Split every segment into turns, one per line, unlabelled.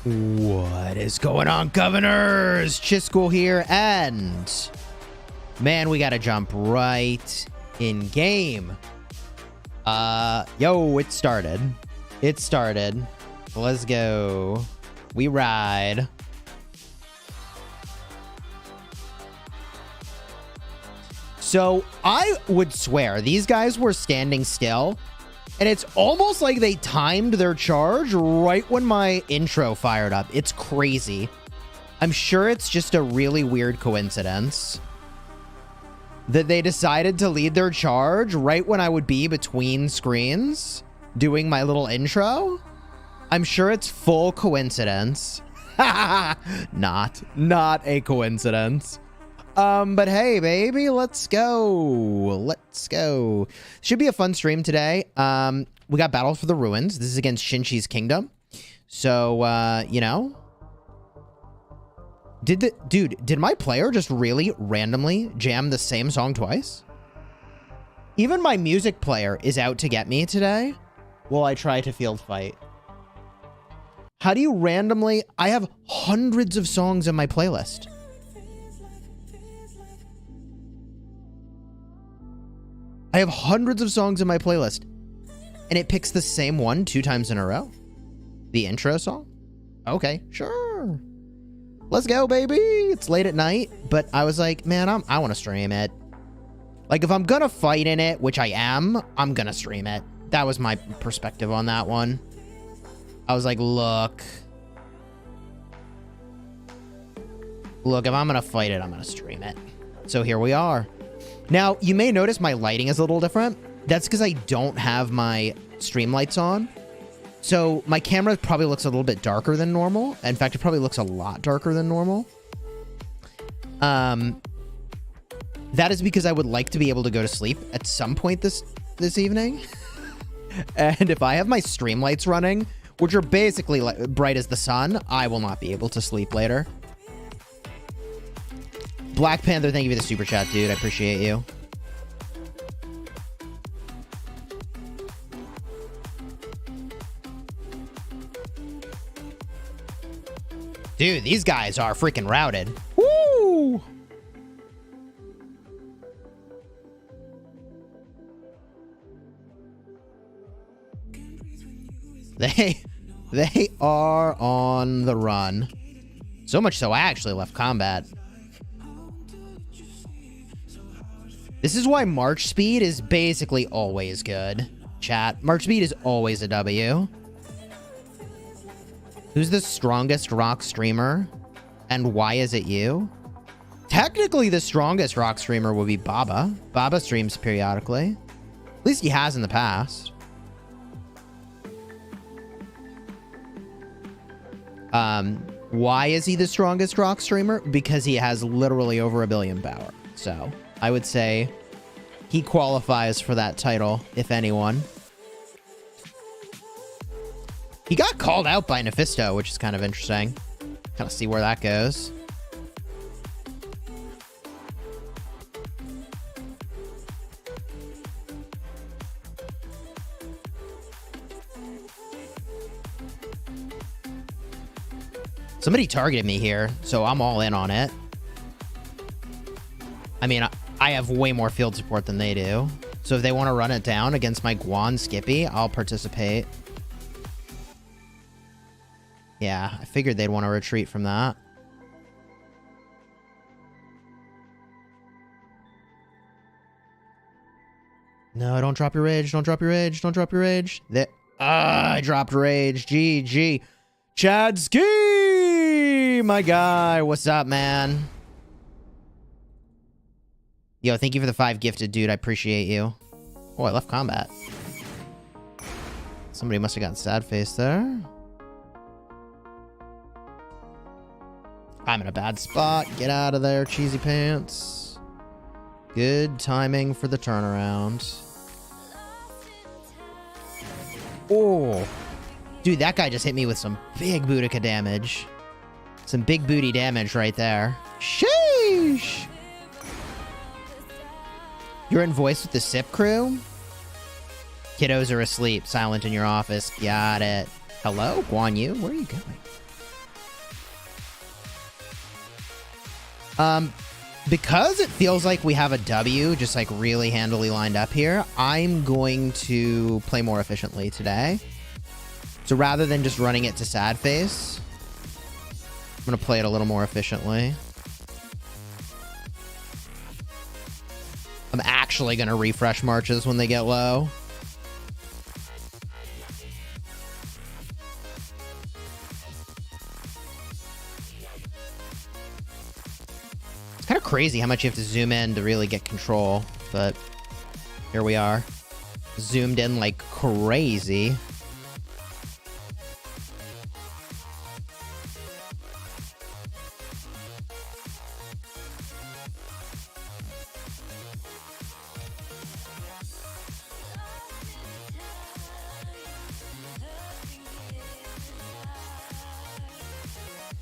What is going on, governors? Chisgule here, and man, we gotta jump right in game. Yo, it started. It started. Let's go. We ride. So I would swear these guys were standing still, and it's almost like they timed their charge right when my intro fired up. It's crazy. I'm sure it's just a really weird coincidence that they decided to lead their charge right when I would be between screens doing my little intro. I'm sure it's full coincidence. Not a coincidence. But hey, baby, let's go. Let's go. Should be a fun stream today. We got Battle for the Ruins. This is against Shinchi's Kingdom. So, you know. Did my player just really randomly jam the same song twice? Even my music player is out to get me today while I try to field fight. How do you randomly... I have hundreds of songs in my playlist. I have hundreds of songs in my playlist, and it picks the same one 2 times in a row. The intro song? Okay, sure. Let's go, baby. It's late at night, but I was like, man, I want to stream it. Like, if I'm gonna fight in it, which I am, I'm gonna stream it. That was my perspective on that one. I was like, look, if I'm gonna fight it, I'm gonna stream it. So here we are. Now, you may notice my lighting is a little different. That's because I don't have my stream lights on. So my camera probably looks a little bit darker than normal. In fact, it probably looks a lot darker than normal. That is because I would like to be able to go to sleep at some point this evening. And if I have my stream lights running, which are basically bright as the sun, I will not be able to sleep later. Black Panther, thank you for the super chat, dude. I appreciate you. Dude, these guys are freaking routed. Woo! They are on the run. So much so I actually left combat. This is why March speed is basically always good. Chat, March speed is always a W. Who's the strongest rock streamer? And why is it you? Technically, the strongest rock streamer would be Baba. Baba streams periodically. At least he has in the past. Why is he the strongest rock streamer? Because he has literally over 1 billion power. So I would say he qualifies for that title, if anyone. He got called out by Nephisto, which is kind of interesting. Kind of see where that goes. Somebody targeted me here, so I'm all in on it. I mean, I have way more field support than they do. So if they want to run it down against my Guan Skippy, I'll participate. Yeah, I figured they'd want to retreat from that. No, don't drop your rage. Don't drop your rage. Don't drop your rage. I dropped rage. GG. Chadski, my guy. What's up, man? Yo, thank you for the 5 gifted, dude. I appreciate you. Oh, I left combat. Somebody must have gotten sad face there. I'm in a bad spot. Get out of there, cheesy pants. Good timing for the turnaround. Oh. Dude, that guy just hit me with some big Boudica damage. Some big booty damage right there. Sheesh. You're in voice with the SIP crew? Kiddos are asleep. Silent in your office. Got it. Hello, Guan Yu? Where are you going? Because it feels like we have a W just like really handily lined up here, I'm going to play more efficiently today. So rather than just running it to sad face, I'm going to play it a little more efficiently. I'm actually going to refresh marches when they get low. It's kind of crazy how much you have to zoom in to really get control, but here we are. Zoomed in like crazy.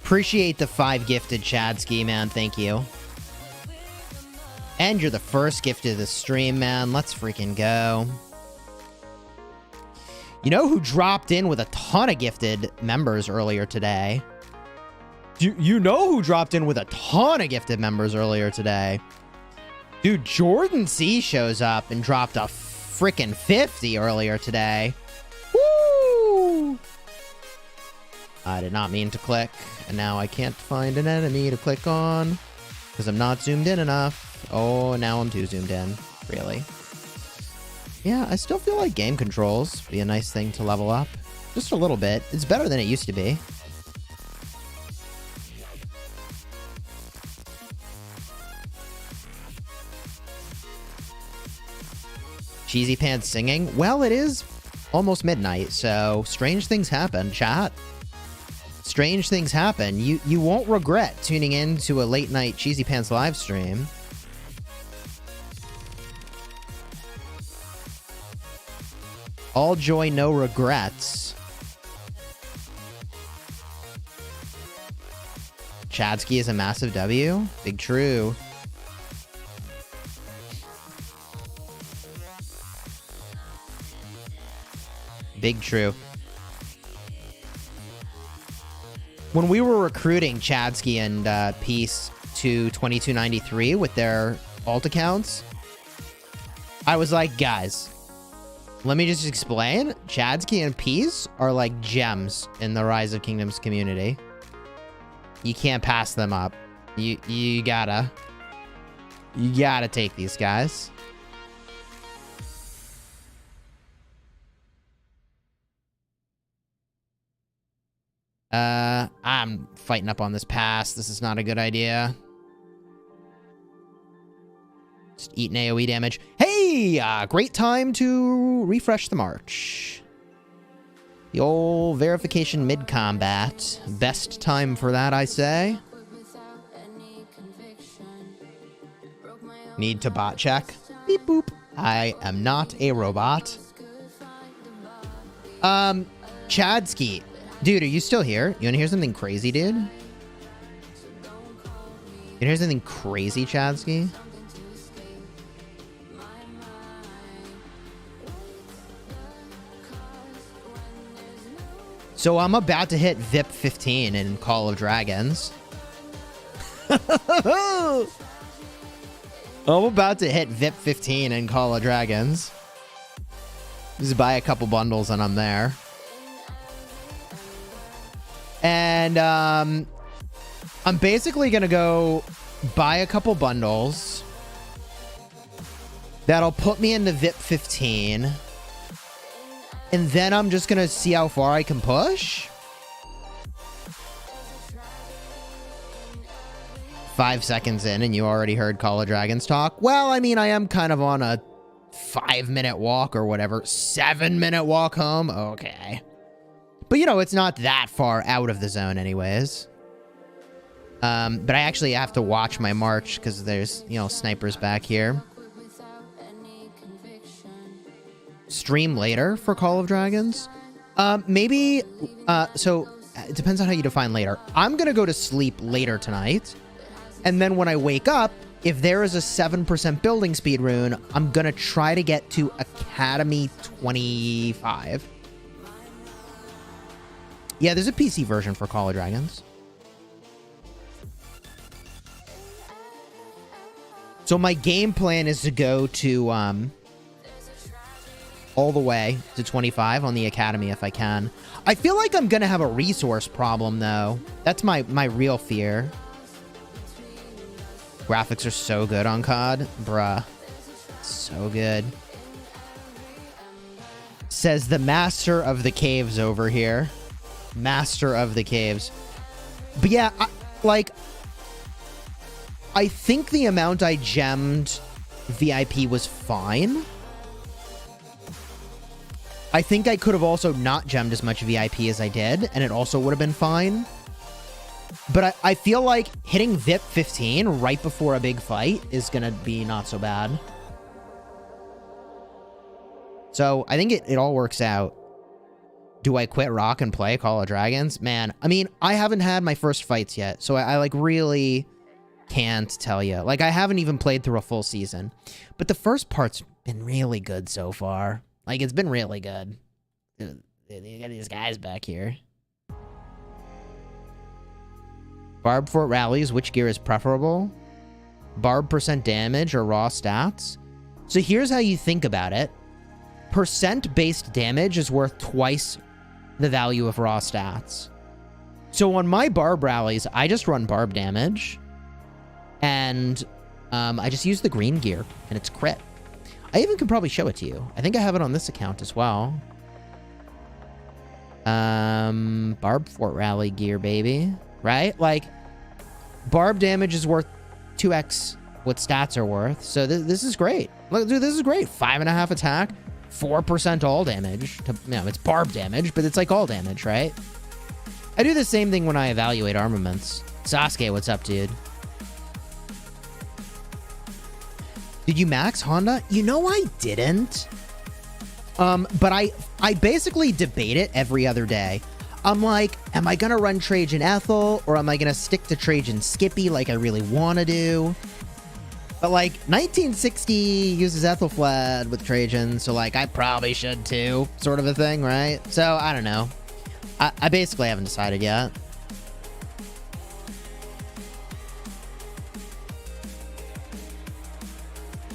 Appreciate the 5 gifted, Chadsky, man. Thank you. And you're the first gift of the stream, man. Let's freaking go. You know who dropped in with a ton of gifted members earlier today? You know who dropped in with a ton of gifted members earlier today? Dude, Jordan C shows up and dropped a freaking 50 earlier today. Woo! I did not mean to click, and now I can't find an enemy to click on because I'm not zoomed in enough. Oh, now I'm too zoomed in. Really? Yeah, I still feel like game controls would be a nice thing to level up. Just a little bit. It's better than it used to be. Cheesy Pants singing? Well, it is almost midnight, so strange things happen, chat. Strange things happen. You won't regret tuning in to a late night Cheesy Pants live stream. All joy, no regrets. Chadsky is a massive W? Big true. Big true. When we were recruiting Chadsky and Peace to 2293 with their alt accounts, I was like, guys, let me just explain. Chadsky and Peace are like gems in the Rise of Kingdoms community. You can't pass them up. You gotta take these guys. I'm fighting up on this pass. This is not a good idea. Just eating AoE damage. Hey, great time to refresh the march. The old verification mid-combat. Best time for that, I say. Need to bot check. Beep boop. I am not a robot. Chadsky. Dude, are you still here? You wanna hear something crazy, dude? You wanna hear something crazy, Chadsky? So I'm about to hit VIP 15 in Call of Dragons. I'm about to hit VIP 15 in Call of Dragons. Just buy a couple bundles and I'm there. And I'm basically going to go buy a couple bundles. That'll put me into VIP 15. And then I'm just going to see how far I can push. 5 seconds in and you already heard Call of Dragons talk. Well, I mean, I am kind of on a 5-minute walk or whatever. 7-minute walk home. Okay. But, you know, it's not that far out of the zone anyways. But I actually have to watch my march because there's, you know, snipers back here. Stream later for Call of Dragons? Maybe, so it depends on how you define later. I'm going to go to sleep later tonight. And then when I wake up, if there is a 7% building speed rune, I'm going to try to get to Academy 25. Yeah, there's a PC version for Call of Dragons. So my game plan is to go to all the way to 25 on the academy if I can. I feel like I'm gonna have a resource problem though. That's my real fear. Graphics are so good on COD, bruh. So good. Says the master of the caves over here. Master of the caves. But yeah, I think the amount I gemmed VIP was fine. I think I could have also not gemmed as much VIP as I did, and it also would have been fine. But I feel like hitting VIP 15 right before a big fight is going to be not so bad. So I think it all works out. Do I quit Rock and play Call of Dragons? Man, I mean, I haven't had my first fights yet, so I like really can't tell you. Like, I haven't even played through a full season. But the first part's been really good so far. Like, it's been really good. You got these guys back here. Barb Fort rallies, which gear is preferable? Barb percent damage or raw stats? So here's how you think about it. Percent-based damage is worth twice the value of raw stats. So on my Barb rallies, I just run Barb damage. And I just use the green gear, and it's crit. I even could probably show it to you. I think I have it on this account as well. Barb Fort rally gear, baby. Right? Like, Barb damage is worth 2x what stats are worth. So this is great. Look, dude, this is great. 5.5 attack, 4% all damage. It's Barb damage, but it's like all damage, right? I do the same thing when I evaluate armaments. Sasuke, what's up, dude? Did you max Honda? You know I didn't. But I basically debate it every other day. I'm like, am I gonna run Trajan Ethel, or am I gonna stick to Trajan Skippy like I really want to do? But like, 1960 uses Ethelflad with Trajan, so like, I probably should too, sort of a thing, right? So, I don't know. I basically haven't decided yet.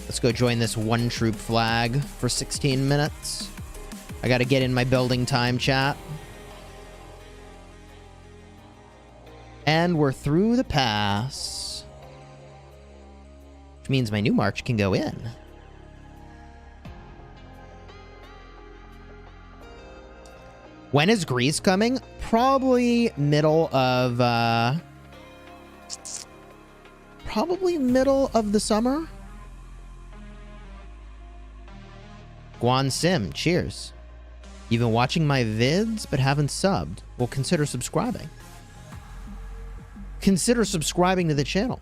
Let's go join this one troop flag for 16 minutes. I gotta get in my building time, chat. And we're through the pass. Which means my new march can go in. When is Greece coming? Probably middle of the summer. Guan Sim, cheers. You've been watching my vids but haven't subbed. Well, consider subscribing. Consider subscribing to the channel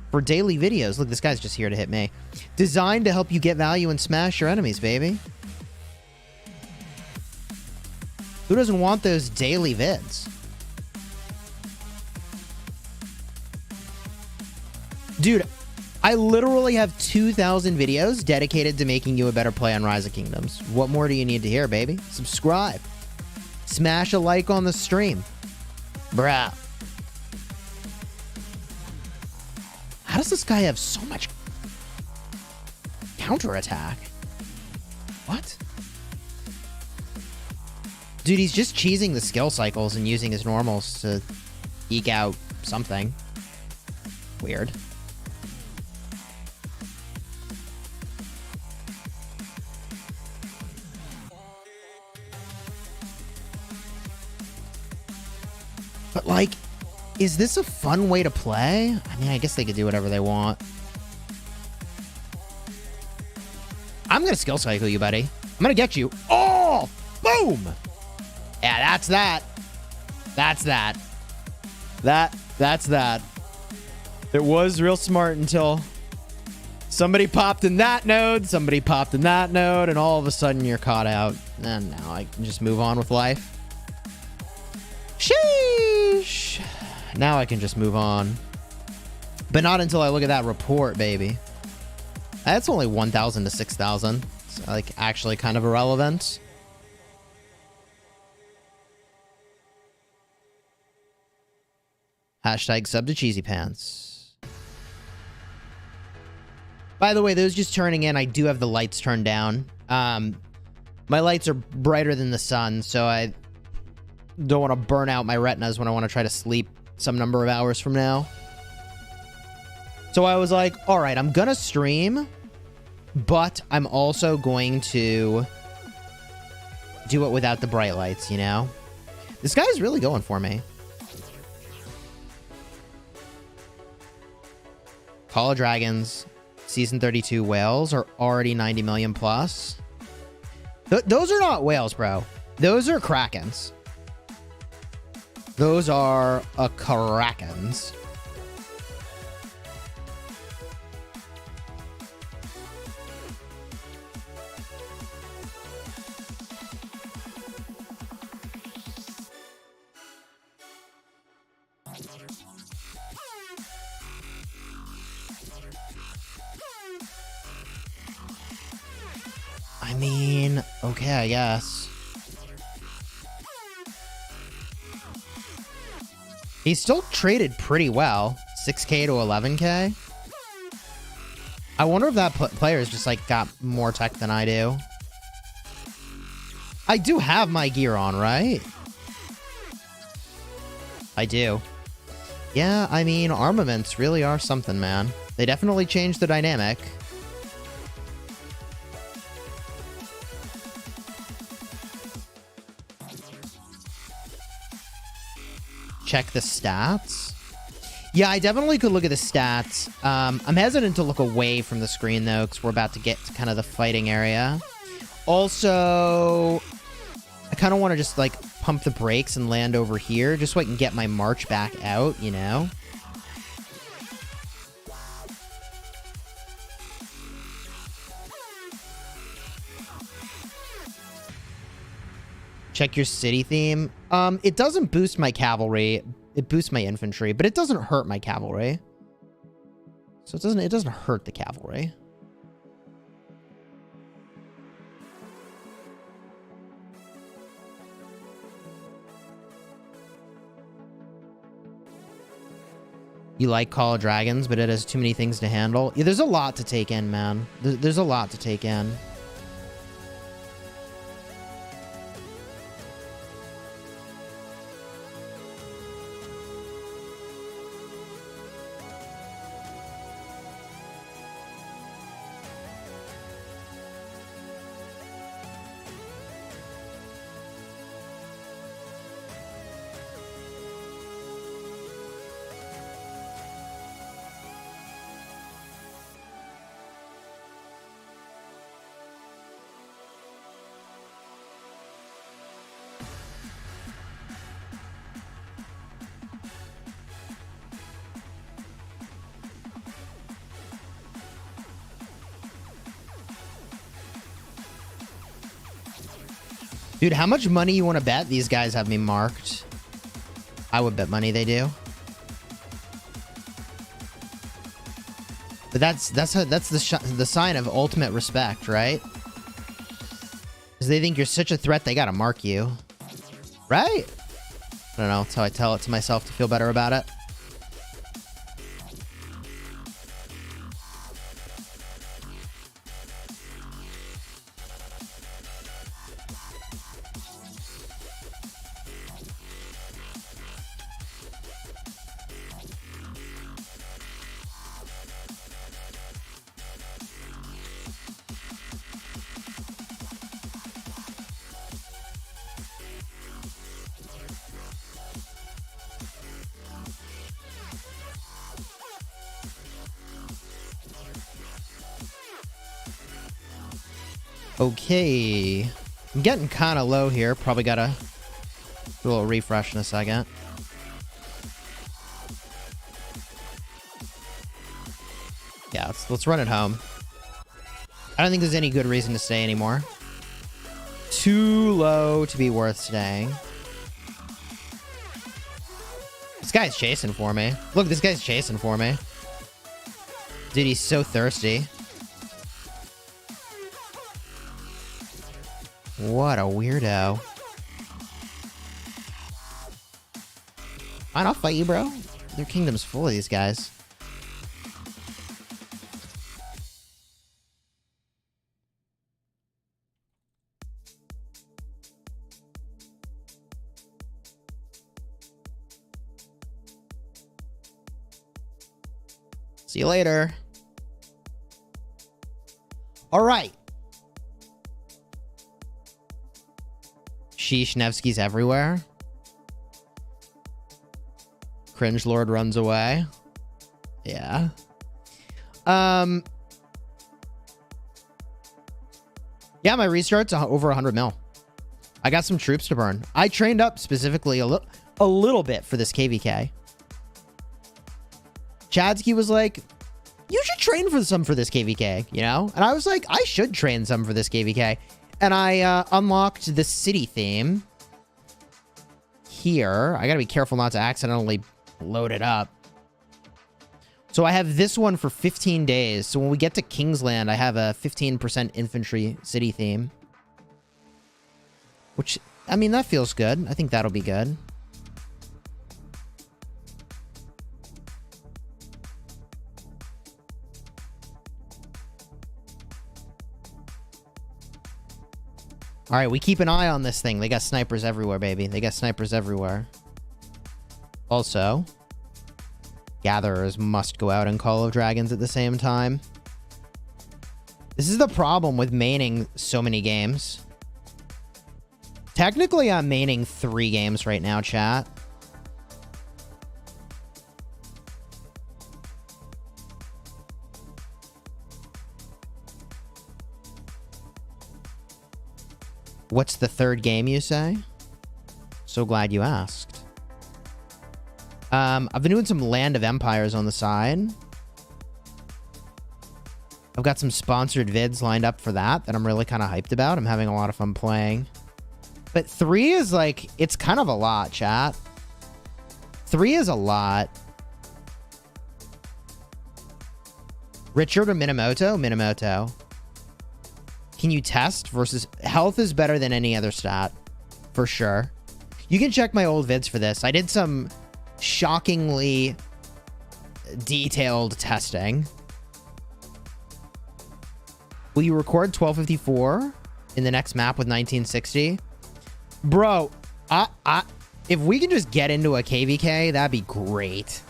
for daily videos. Look, this guy's just here to hit me. Designed to help you get value and smash your enemies, baby. Who doesn't want those daily vids? Dude, I literally have 2,000 videos dedicated to making you a better play on Rise of Kingdoms. What more do you need to hear, baby? Subscribe. Smash a like on the stream. Bruh. How does this guy have so much counterattack? What? Dude, he's just cheesing the skill cycles and using his normals to eke out something. Weird. But, like, is this a fun way to play? I mean, I guess they could do whatever they want. I'm gonna skill cycle you, buddy. I'm gonna get you. Oh! Boom! Yeah, that's that. That's that. That's that. It was real smart until somebody popped in that node, somebody popped in that node, and all of a sudden you're caught out. And now I can just move on with life. Sheesh. Now I can just move on. But not until I look at that report, baby. That's only 1,000 to 6,000. It's like actually kind of irrelevant. Hashtag sub to Cheesy Pants. By the way, those just turning in, I do have the lights turned down. My lights are brighter than the sun, so I don't want to burn out my retinas when I want to try to sleep some number of hours from now. So I was like, all right, I'm going to stream, but I'm also going to do it without the bright lights, you know? This guy's really going for me. Call of Dragons Season 32 whales are already 90 million plus. Those are not whales, bro. Those are krakens. Those are krakens. I mean, okay, I guess. He's still traded pretty well. 6K to 11K. I wonder if that player's just, like, got more tech than I do. I do have my gear on, right? I do. Yeah, I mean, armaments really are something, man. They definitely changed the dynamic. Check the stats. Yeah, I definitely could look at the stats. I'm hesitant to look away from the screen, though, because we're about to get to kind of the fighting area. Also, I kind of want to just, like, pump the brakes and land over here, just so I can get my march back out, you know? Check your city theme. It doesn't boost my cavalry. It boosts my infantry, but it doesn't hurt my cavalry. So it doesn't hurt the cavalry. You like Call of Dragons, but it has too many things to handle. Yeah, there's a lot to take in, man. There's a lot to take in. Dude, how much money you want to bet these guys have me marked? I would bet money they do. But that's the sign of ultimate respect, right? Because they think you're such a threat, they gotta mark you. Right? I don't know, that's how I tell it to myself to feel better about it. Okay. I'm getting kind of low here. Probably gotta do a little refresh in a second. Yeah, let's run it home. I don't think there's any good reason to stay anymore. Too low to be worth staying. This guy's chasing for me. Look, this guy's chasing for me. Dude, he's so thirsty. What a weirdo. Fine, I'll fight you, bro. Their kingdom's full of these guys. See you later. All right. Sheesh, Nevsky's everywhere. Cringe Lord runs away. Yeah. Yeah, my restart's over 100 mil. I got some troops to burn. I trained up specifically a little bit for this KvK. Chadsky was like, you should train for this KvK, you know? And I was like, I should train some for this KvK. And I unlocked the city theme here. I gotta be careful not to accidentally load it up. So I have this one for 15 days. So when we get to Kingsland, I have a 15% infantry city theme. Which, I mean, that feels good. I think that'll be good. All right, we keep an eye on this thing. They got snipers everywhere, baby. They got snipers everywhere. Also, gatherers must go out in Call of Dragons at the same time. This is the problem with maining so many games. Technically, I'm maining 3 games right now, chat. What's the 3rd game, you say? So glad you asked. I've been doing some Land of Empires on the side. I've got some sponsored vids lined up for that I'm really kind of hyped about. I'm having a lot of fun playing. But 3 is like, it's kind of a lot, chat. 3 is a lot. Richard or Minamoto? Minamoto. Can you test versus... Health is better than any other stat. For sure. You can check my old vids for this. I did some shockingly detailed testing. Will you record 1254 in the next map with 1960? Bro, if we can just get into a KvK, that'd be great.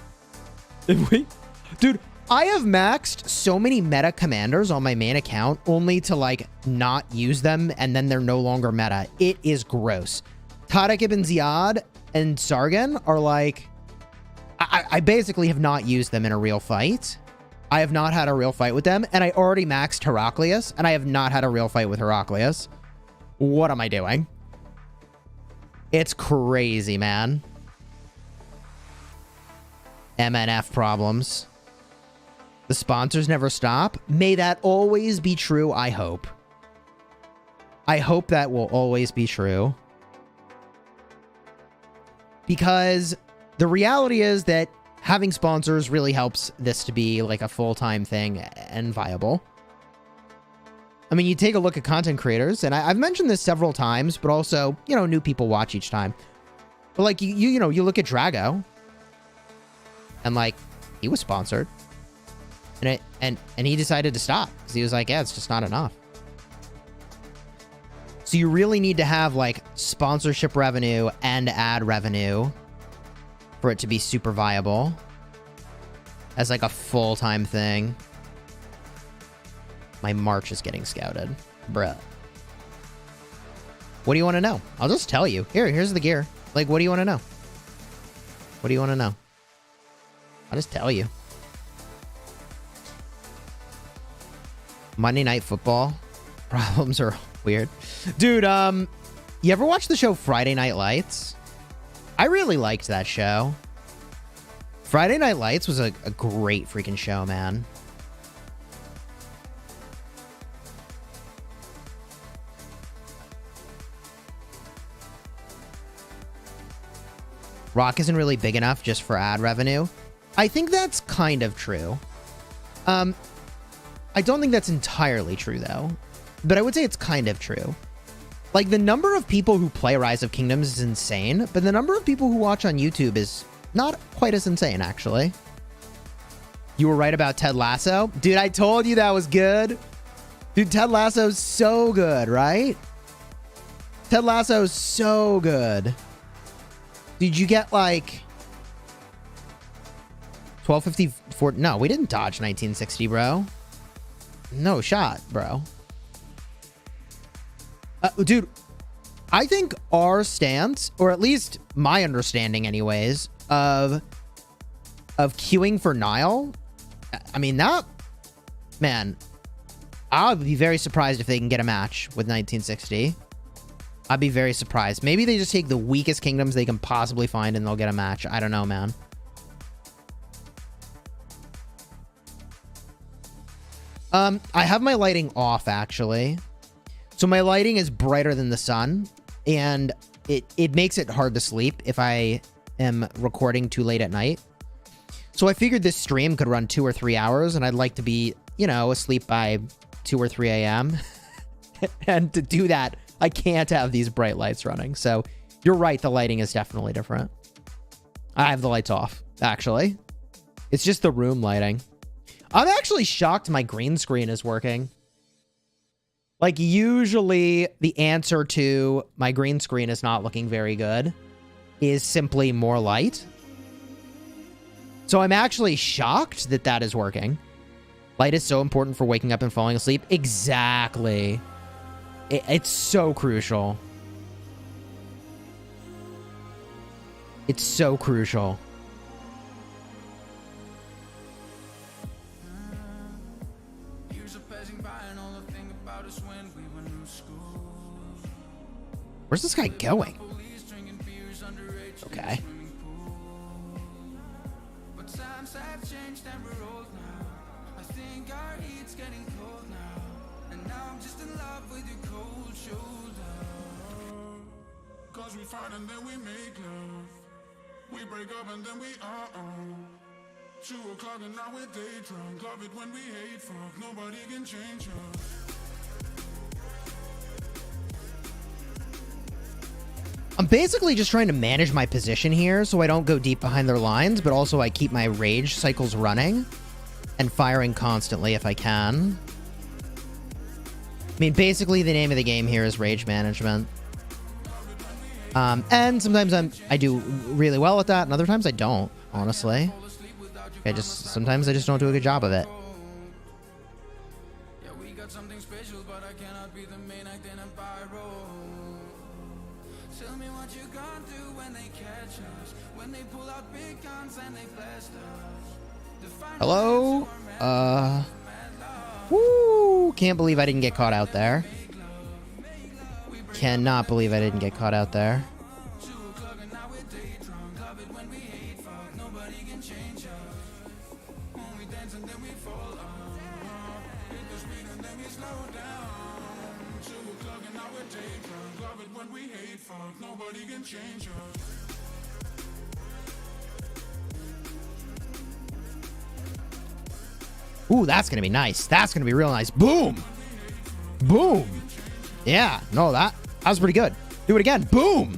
Dude, I have maxed so many meta commanders on my main account only to, like, not use them, and then they're no longer meta. It is gross. Tariq ibn Ziyad and Sargon are, like... I basically have not used them in a real fight. I have not had a real fight with them, and I already maxed Heraclius, and I have not had a real fight with Heraclius. What am I doing? It's crazy, man. MNF problems. The sponsors never stop. May that always be true, I hope. I hope that will always be true. Because the reality is that having sponsors really helps this to be like a full-time thing and viable. I mean, you take a look at content creators, and I've mentioned this several times, but also, you know, new people watch each time. But like, you know, you look at Drago, and like, he was sponsored. And he decided to stop because he was like, yeah, it's just not enough. So you really need to have like sponsorship revenue and ad revenue for it to be super viable as like a full-time thing. My march is getting scouted. Bruh. What do you want to know? I'll just tell you. Here's the gear. Like, what do you want to know? What do you want to know? I'll just tell you. Monday Night Football. Problems are weird. Dude, you ever watch the show Friday Night Lights? I really liked that show. Friday Night Lights was a great freaking show, man. Rock isn't really big enough just for ad revenue. I think that's kind of true. I don't think that's entirely true, though. But I would say it's kind of true. Like, the number of people who play Rise of Kingdoms is insane, but the number of people who watch on YouTube is not quite as insane, actually. You were right about Ted Lasso? Dude, I told you that was good. Dude, Ted Lasso's so good, right? Ted Lasso's so good. Did you get, like... 1254. No, we didn't dodge 1960, bro. No shot, bro. Dude, I think our stance, or at least my understanding anyways, of queuing for Nile, I mean, that, man, I'll be very surprised if they can get a match with 1960. I'd be very surprised. Maybe they just take the weakest kingdoms they can possibly find and they'll get a match. I don't know, man. I have my lighting off, actually. So my lighting is brighter than the sun, and it makes it hard to sleep if I am recording too late at night. So I figured this stream could run 2 or 3 hours, and I'd like to be, you know, asleep by 2 or 3 a.m. And to do that, I can't have these bright lights running. So you're right, the lighting is definitely different. I have the lights off, actually. It's just the room lighting. I'm actually shocked my green screen is working. Like, usually the answer to my green screen is not looking very good is simply more light. So I'm actually shocked that that is working. Light is so important for waking up and falling asleep. Exactly. It's so crucial. It's so crucial. Where's this guy going? Okay.
We fight and then we make love. We break up and then we 2 o'clock and now we're day drunk. Love it when we hate fuck. Nobody can change us.
I'm basically just trying to manage my position here so I don't go deep behind their lines, but also I keep my rage cycles running and firing constantly if I can. I mean, basically the name of the game here is rage management. And sometimes I do really well at that, and other times I don't, honestly. Sometimes I just don't do a good job of it.
Yeah, we got something special, but I cannot be the main act in a pyro. Tell me what you gonna do when they catch us, when they pull out big guns and they blast us.
Hello? Woo! Can't believe I didn't get caught out there. Cannot believe I didn't get caught out there. Ooh, that's gonna be nice. That's gonna be real nice. Boom! Boom! Yeah, no, that was pretty good. Do it again. Boom!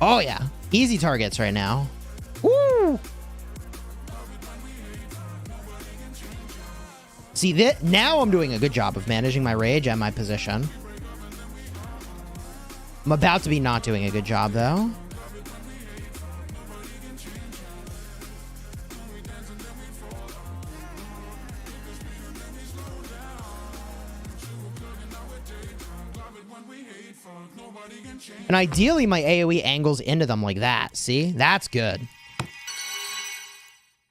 Oh, yeah. Easy targets right now. Woo! See, now I'm doing a good job of managing my rage and my position. I'm about to be not doing a good job, though. And ideally, my AoE angles into them like that. See? That's good.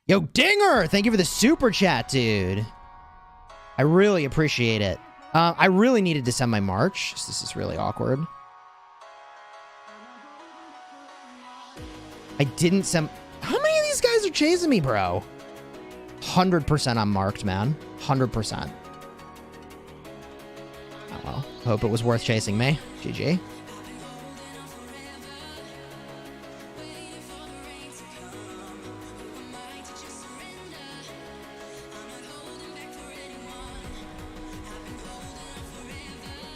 Yo, Dinger! Thank you for the super chat, dude. I really appreciate it. I really needed to send my march. This is really awkward. I didn't send... How many of these guys are chasing me, bro? 100% I'm marked, man. 100%. Oh, well. Hope it was worth chasing me. GG.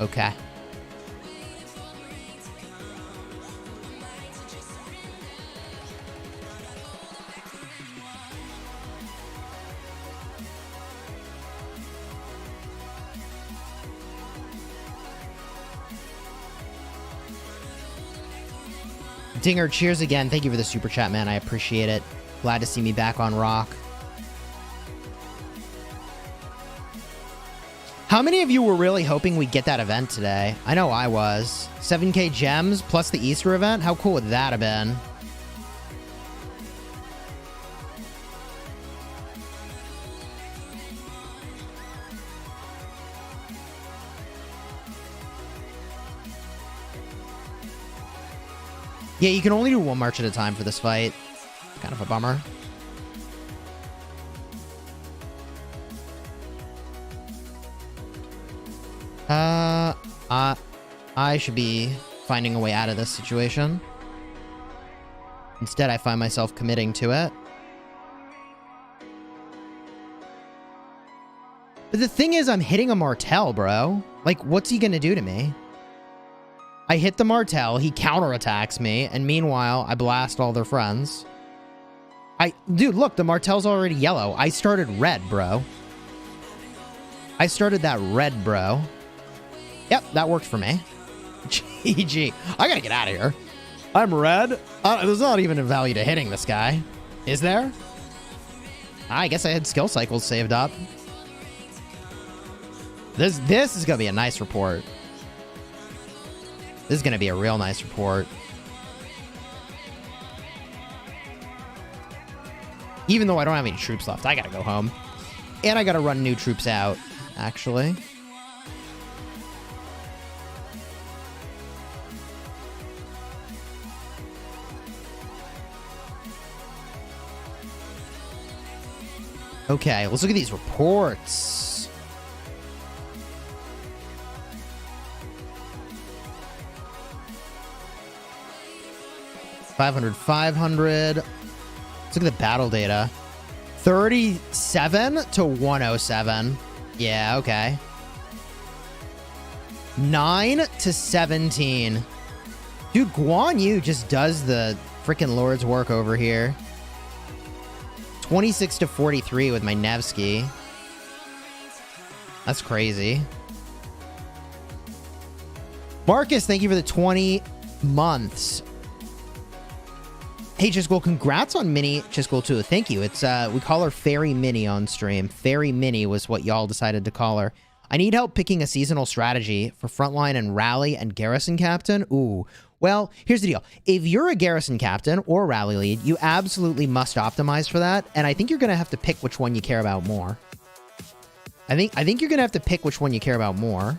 Okay. Dinger, cheers again. Thank you for the super chat, man. I appreciate it. Glad to see me back on rock. How many of you were really hoping we'd get that event today? I know I was. 7K gems plus the Easter event? How cool would that have been? Yeah, you can only do one march at a time for this fight. Kind of a bummer. I should be finding a way out of this situation. Instead, I find myself committing to it. But the thing is, I'm hitting a Martel, bro. Like, what's he gonna do to me? I hit the Martel, he counterattacks me, and meanwhile, I blast all their friends. Dude, look, the Martel's already yellow. I started red, bro. I started that red, bro. Yep, that worked for me. GG. I gotta get out of here. I'm red. There's not even a value to hitting this guy. Is there? I guess I had skill cycles saved up. This is gonna be a nice report. This is gonna be a real nice report. Even though I don't have any troops left, I gotta go home. And I gotta run new troops out, actually. Okay, let's look at these reports. $500. Let's look at the battle data. 37 to 107. Yeah, okay. 9 to 17. Dude, Guan Yu just does the freaking Lord's work over here. 26 to 43 with my Nevsky. That's crazy. Marcus, thank you for the 20 months. Hey, Chisgule, congrats on Mini Chisgule 2. Thank you. It's we call her Fairy Mini on stream. Fairy Mini was what y'all decided to call her. I need help picking a seasonal strategy for frontline and rally and garrison captain. Ooh. Well, here's the deal. If you're a garrison captain or rally lead, you absolutely must optimize for that. And I think you're going to have to pick which one you care about more. I think you're going to have to pick which one you care about more.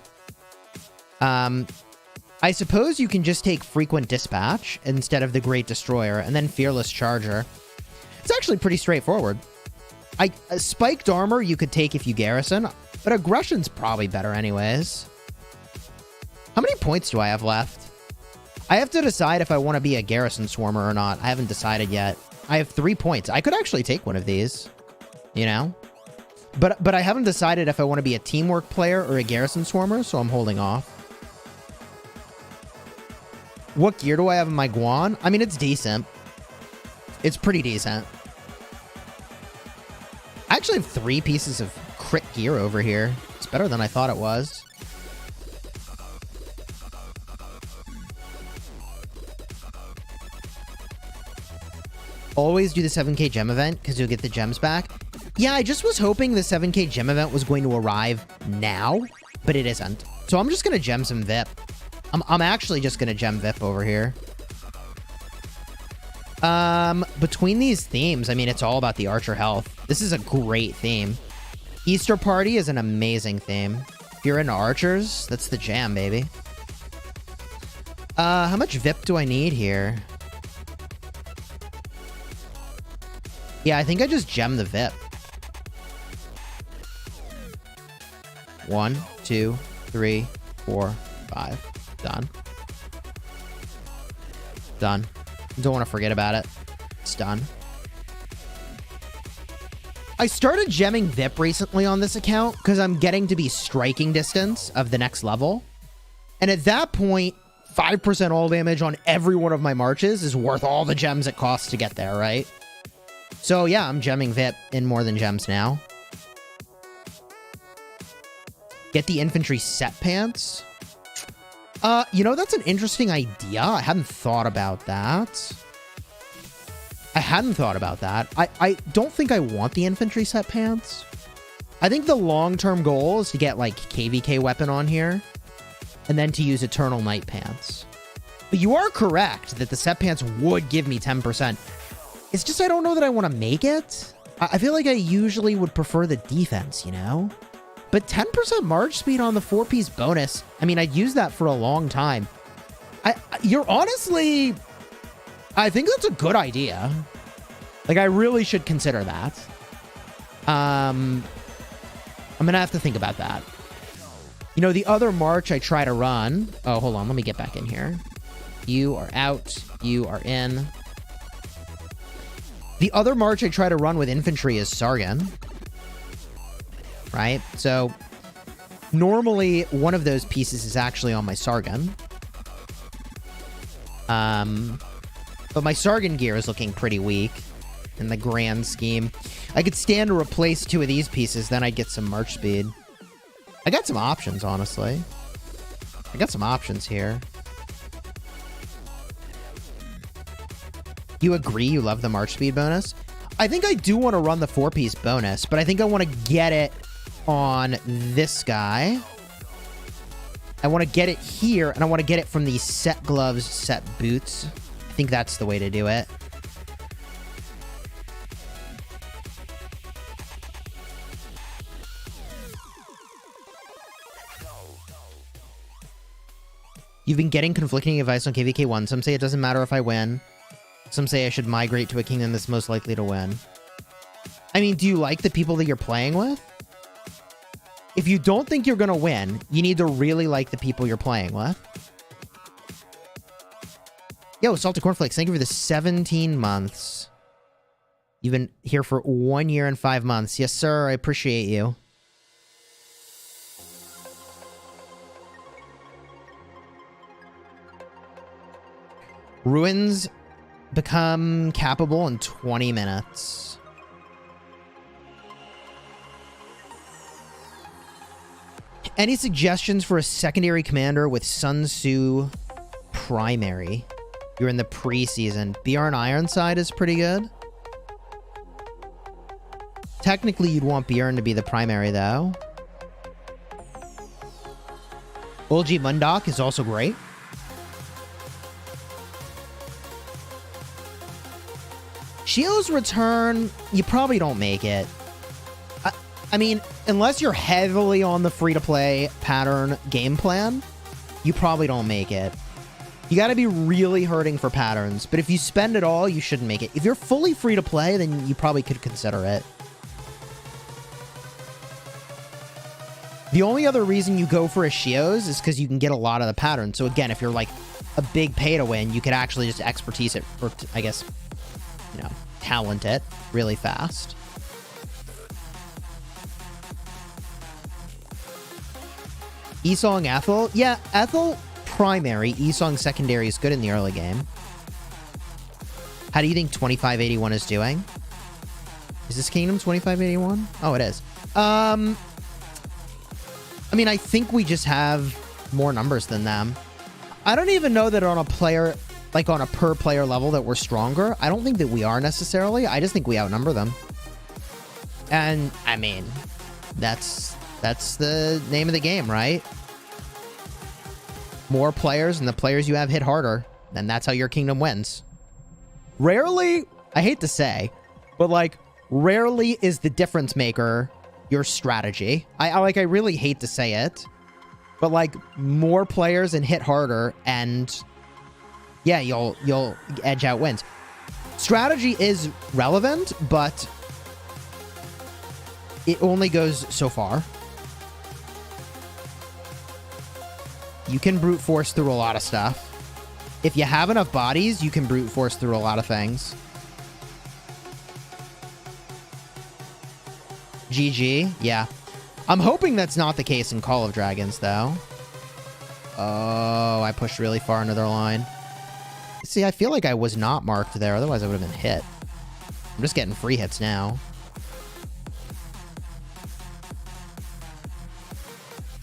I suppose you can just take Frequent Dispatch instead of the Great Destroyer and then Fearless Charger. It's actually pretty straightforward. Spiked Armor you could take if you garrison, but Aggression's probably better anyways. How many points do I have left? I have to decide if I want to be a Garrison Swarmer or not. I haven't decided yet. I have 3 points. I could actually take one of these, you know? But I haven't decided if I want to be a Teamwork player or a Garrison Swarmer, so I'm holding off. What gear do I have in my Guan? I mean, it's decent. It's pretty decent. I actually have 3 pieces of crit gear over here. It's better than I thought it was. Always do the 7K gem event because you'll get the gems back. Yeah, I just was hoping the 7K gem event was going to arrive now, but it isn't. So I'm just going to gem some VIP. I'm actually just going to gem VIP over here. Between these themes, I mean, it's all about the archer health. This is a great theme. Easter Party is an amazing theme. If you're into archers, that's the jam, baby. How much VIP do I need here? Yeah, I think I just gem the VIP. 1, 2, 3, 4, 5. Done. Done. Don't want to forget about it. It's done. I started gemming VIP recently on this account because I'm getting to be striking distance of the next level. And at that point, 5% all damage on every one of my marches is worth all the gems it costs to get there, right? So yeah, I'm gemming VIP in more than gems now. Get the infantry set pants. You know, that's an interesting idea. I hadn't thought about that. I hadn't thought about that. I don't think I want the infantry set pants. I think the long-term goal is to get, like, KvK weapon on here, and then to use Eternal Night pants. But you are correct that the set pants would give me 10%. It's just I don't know that I want to make it. I feel like I usually would prefer the defense, you know? But 10% march speed on the 4-piece bonus, I mean, I'd use that for a long time. You're honestly... I think that's a good idea. Like, I really should consider that. I'm gonna have to think about that. You know, the other march I try to run... Oh, hold on. Let me get back in here. You are out. You are in. The other march I try to run with infantry is Sargon. Right? So, normally, one of those pieces is actually on my Sargon. But my Sargon gear is looking pretty weak in the grand scheme. I could stand to replace 2 of these pieces, then I'd get some march speed. I got some options, honestly. I got some options here. You agree you love the march speed bonus? I think I do want to run the 4-piece bonus, but I think I want to get it on this guy. I want to get it here, and I want to get it from these set gloves, set boots. I think that's the way to do it. You've been getting conflicting advice on KvK 1. Some say it doesn't matter if I win. Some say I should migrate to a kingdom that's most likely to win. I mean, do you like the people that you're playing with? If you don't think you're going to win, you need to really like the people you're playing with. Yo, Salted Cornflakes, thank you for the 17 months. You've been here for 1 year and 5 months. Yes, sir. I appreciate you. Ruins become capable in 20 minutes. Any suggestions for a secondary commander with Sun Tzu primary? You're in the preseason. Bjorn Ironside is pretty good. Technically, you'd want Bjorn to be the primary, though. Olgi Mundok is also great. Shio's return, you probably don't make it. I mean, unless you're heavily on the free-to-play pattern game plan, you probably don't make it. You gotta be really hurting for patterns, but if you spend it all, you shouldn't make it. If you're fully free-to-play, then you probably could consider it. The only other reason you go for a Shio's is because you can get a lot of the patterns. So again, if you're like a big pay-to-win, you could actually just expertise it, or I guess, you know, talent it really fast. Esong Ethel? Yeah, Ethel primary, Esong secondary is good in the early game. How do you think 2581 is doing? Is this Kingdom 2581? Oh, it is. I mean, I think we just have more numbers than them. I don't even know that on a player, like on a per player level, that we're stronger. I don't think that we are necessarily. I just think we outnumber them. And I mean, that's the name of the game, right? More players, and the players you have hit harder, and that's how your kingdom wins. Rarely, I hate to say, but like, rarely is the difference maker your strategy. I really hate to say it, but like, more players and hit harder, and yeah, you'll edge out wins. Strategy is relevant, but it only goes so far. You can brute force through a lot of stuff. If you have enough bodies, you can brute force through a lot of things. GG, yeah. I'm hoping that's not the case in Call of Dragons, though. Oh, I pushed really far into their line. See, I feel like I was not marked there, otherwise I would have been hit. I'm just getting free hits now.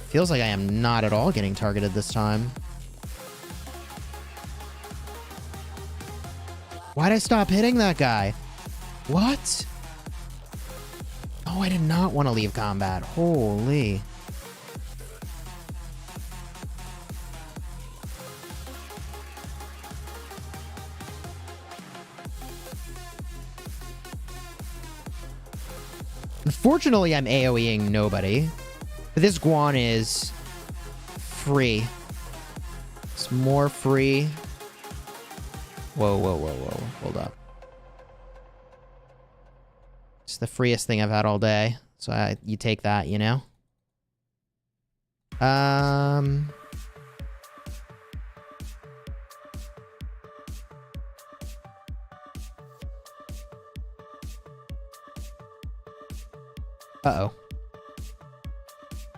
Feels like I am not at all getting targeted this time. Why'd I stop hitting that guy? What? Oh, I did not want to leave combat. Holy. Unfortunately, I'm AoEing nobody. But this Guan is free. It's more free. Whoa, whoa, whoa, whoa. Hold up. It's the freest thing I've had all day. So you take that, you know? Uh-oh.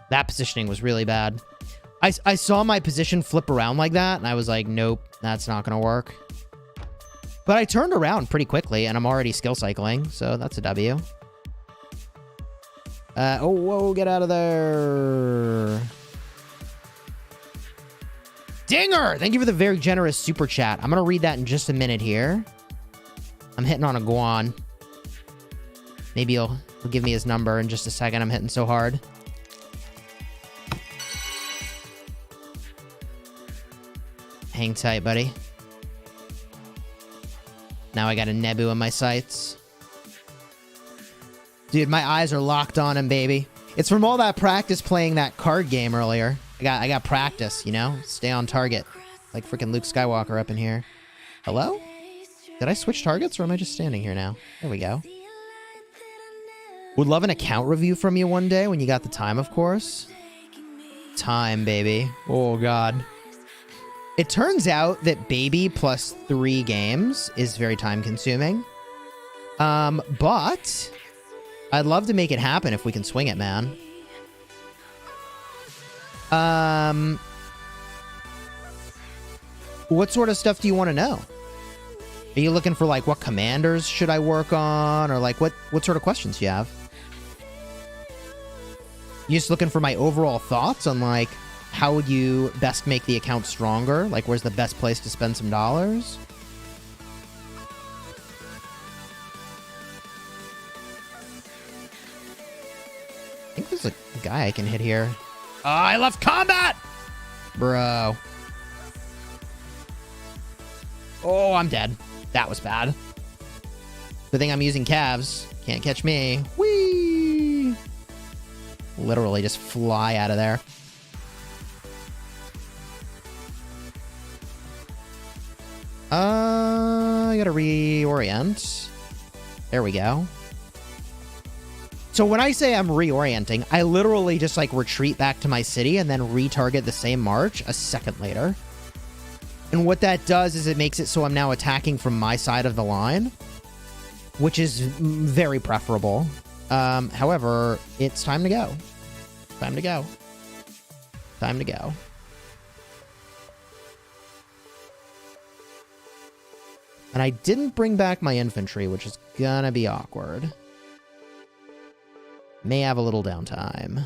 That positioning was really bad. I saw my position flip around like that, and I was like, nope, that's not going to work. But I turned around pretty quickly, and I'm already skill cycling, so that's a W. Oh, whoa, get out of there. Dinger! Thank you for the very generous super chat. I'm going to read that in just a minute here. I'm hitting on a Guan. Maybe he'll give me his number in just a second. I'm hitting so hard. Hang tight, buddy. Now I got a Nebu in my sights. Dude, my eyes are locked on him, baby. It's from all that practice playing that card game earlier. I got practice, you know? Stay on target. Like freaking Luke Skywalker up in here. Hello? Did I switch targets or am I just standing here now? There we go. Would love an account review from you one day when you got the time, of course. Time, baby. Oh, God. It turns out that baby plus 3 games is very time consuming. But I'd love to make it happen if we can swing it, man. What sort of stuff do you want to know? Are you looking for like what commanders should I work on, or like what sort of questions do you have? You just looking for my overall thoughts on like how would you best make the account stronger? Like where's the best place to spend some dollars? I think there's a guy I can hit here. Oh, I left combat! Bro. Oh, I'm dead. That was bad. Good thing I'm using calves. Can't catch me. Whee! Literally just fly out of there. I gotta reorient. There we go. So when I say I'm reorienting, I literally just like retreat back to my city and then retarget the same march a second later. And what that does is it makes it so I'm now attacking from my side of the line, which is very preferable. However, it's time to go. Time to go. Time to go. And I didn't bring back my infantry, which is gonna be awkward. May have a little downtime.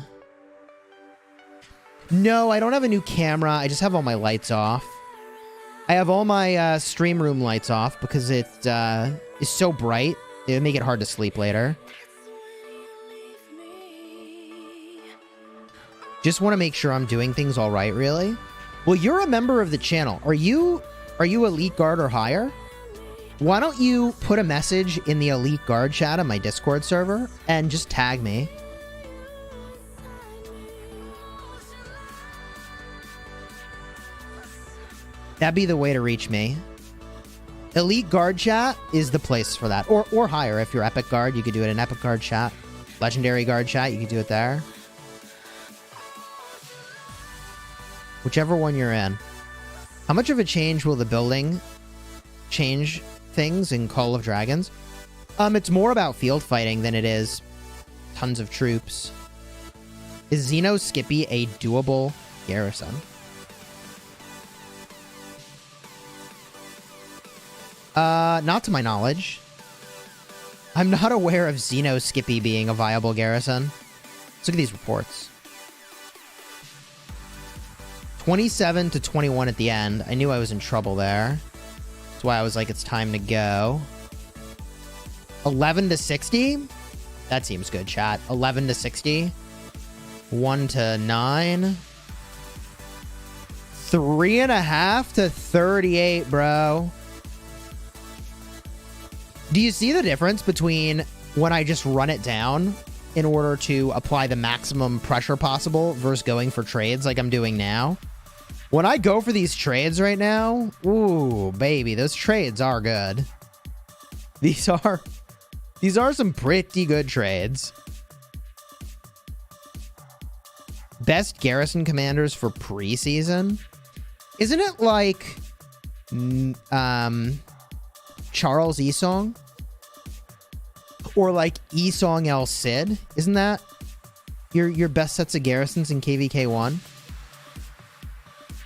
No, I don't have a new camera. I just have all my lights off. I have all my stream room lights off because it is so bright. It would make it hard to sleep later. Just want to make sure I'm doing things all right, really. Well, you're a member of the channel. Are you Elite Guard or higher? Why don't you put a message in the Elite Guard chat on my Discord server and just tag me? That'd be the way to reach me. Elite Guard chat is the place for that. Or higher. If you're Epic Guard, you could do it in Epic Guard chat. Legendary Guard chat, you could do it there. Whichever one you're in. How much of a change will the building change things in Call of Dragons? It's more about field fighting than it is tons of troops. Is Xeno Skippy a doable garrison? Not to my knowledge. I'm not aware of Xeno Skippy being a viable garrison. Let's look at these reports. 27 to 21 at the end. I knew I was in trouble there. That's why I was like, it's time to go. 11 to 60? That seems good, chat. 11 to 60. 1 to 9. 3.5 to 38, bro. Do you see the difference between when I just run it down in order to apply the maximum pressure possible versus going for trades like I'm doing now? When I go for these trades right now, ooh, baby, those trades are good. These are some pretty good trades. Best garrison commanders for preseason? Isn't it like Charles Esong? Or like Esong El Cid? Isn't that your best sets of garrisons in KvK 1?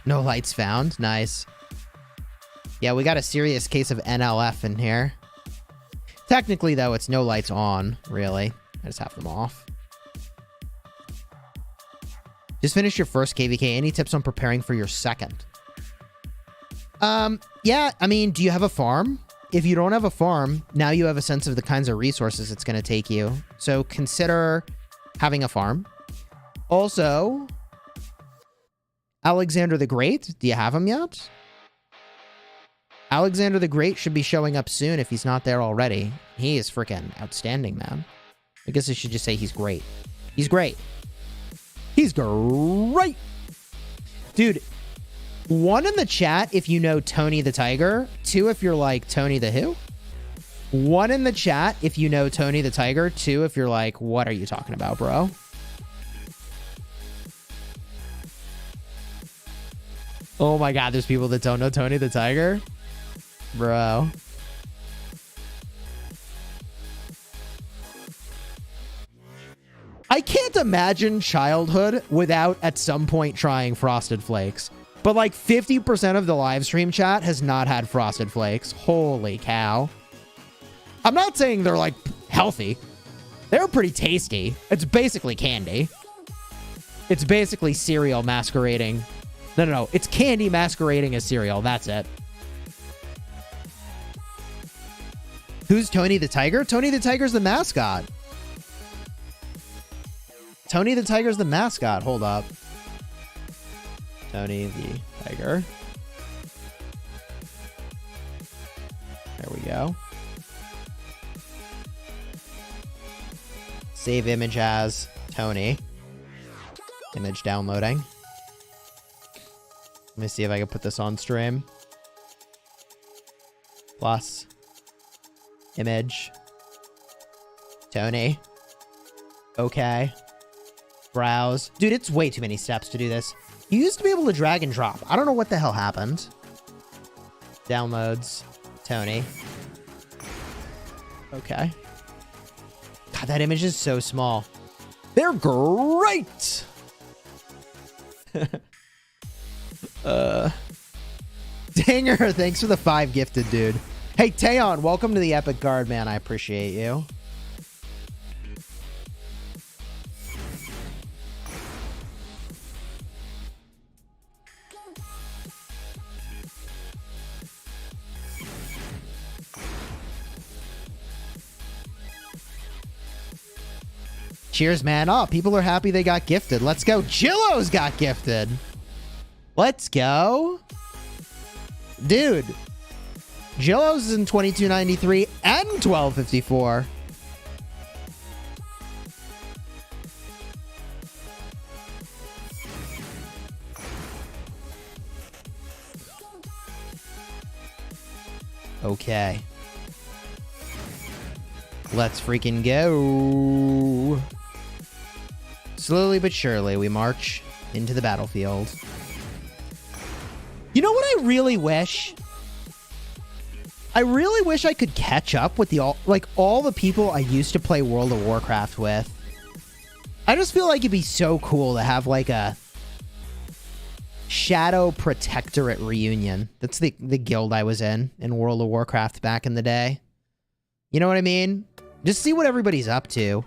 No lights found. Nice. Yeah, we got a serious case of NLF in here. Technically, though, it's no lights on, really. I just have them off. Just finished your first KvK. Any tips on preparing for your second? Yeah, I mean, do you have a farm? If you don't have a farm, now you have a sense of the kinds of resources it's going to take you. So consider having a farm. Also, Alexander the Great. Do you have him yet? Alexander the Great should be showing up soon if he's not there already. He is freaking outstanding, man. I guess I should just say he's great. He's great. He's great. Dude, 1 in the chat if you know Tony the Tiger. 2 if you're like, Tony the who? 1 in the chat if you know Tony the Tiger. 2 if you're like, what are you talking about, bro? Oh my god, there's people that don't know Tony the Tiger? Bro. I can't imagine childhood without at some point trying Frosted Flakes. But like 50% of the live stream chat has not had Frosted Flakes. Holy cow. I'm not saying they're like healthy. They're pretty tasty. It's basically candy. It's basically cereal masquerading. No. It's candy masquerading as cereal. That's it. Who's Tony the Tiger? Tony the Tiger's the mascot. Tony the Tiger's the mascot. Hold up. Tony the Tiger. There we go. Save image as Tony. Image downloading. Let me see if I can put this on stream. Plus. Image. Tony. Okay. Browse. Dude, it's way too many steps to do this. You used to be able to drag and drop. I don't know what the hell happened. Downloads. Tony. Okay. God, that image is so small. They're great! Danger, thanks for the 5 gifted, dude. Hey, Taeyon, welcome to the Epic Guard, man. I appreciate you. Cheers, man. Oh, people are happy they got gifted. Let's go. Jillo's got gifted. Let's go. Dude. Jillo's is in 2293 and 1254. Okay. Let's freaking go. Slowly but surely, we march into the battlefield. You know what I really wish? I really wish I could catch up with all the people I used to play World of Warcraft with. I just feel like it'd be so cool to have like a Shadow Protectorate reunion. That's the guild I was in World of Warcraft back in the day. You know what I mean? Just see what everybody's up to.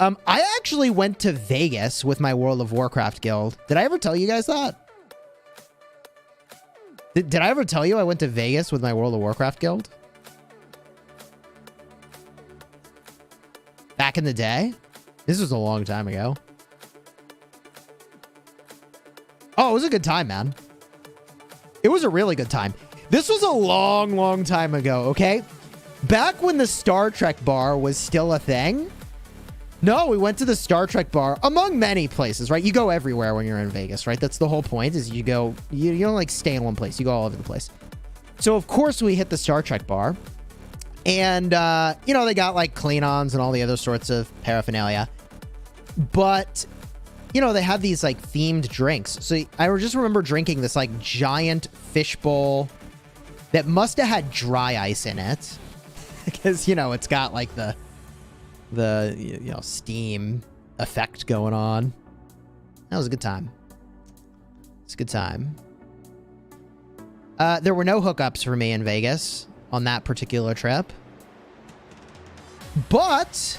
I actually went to Vegas with my World of Warcraft guild. Did I ever tell you guys that? Did I ever tell you I went to Vegas with my World of Warcraft guild? Back in the day? This was a long time ago. Oh, it was a good time, man. It was a really good time. This was a long, long time ago, okay? Back when the Star Trek bar was still a thing. No, we went to the Star Trek bar, among many places, right? You go everywhere when you're in Vegas, right? That's the whole point, is you go, you don't like stay in one place. You go all over the place. So, of course, we hit the Star Trek bar. And, you know, they got like Klingons and all the other sorts of paraphernalia. But, you know, they had these like themed drinks. So I just remember drinking this like giant fishbowl that must have had dry ice in it. Because, you know, it's got like the you know, steam effect going on. That was a good time. It's a good time. There were no hookups for me in Vegas on that particular trip. But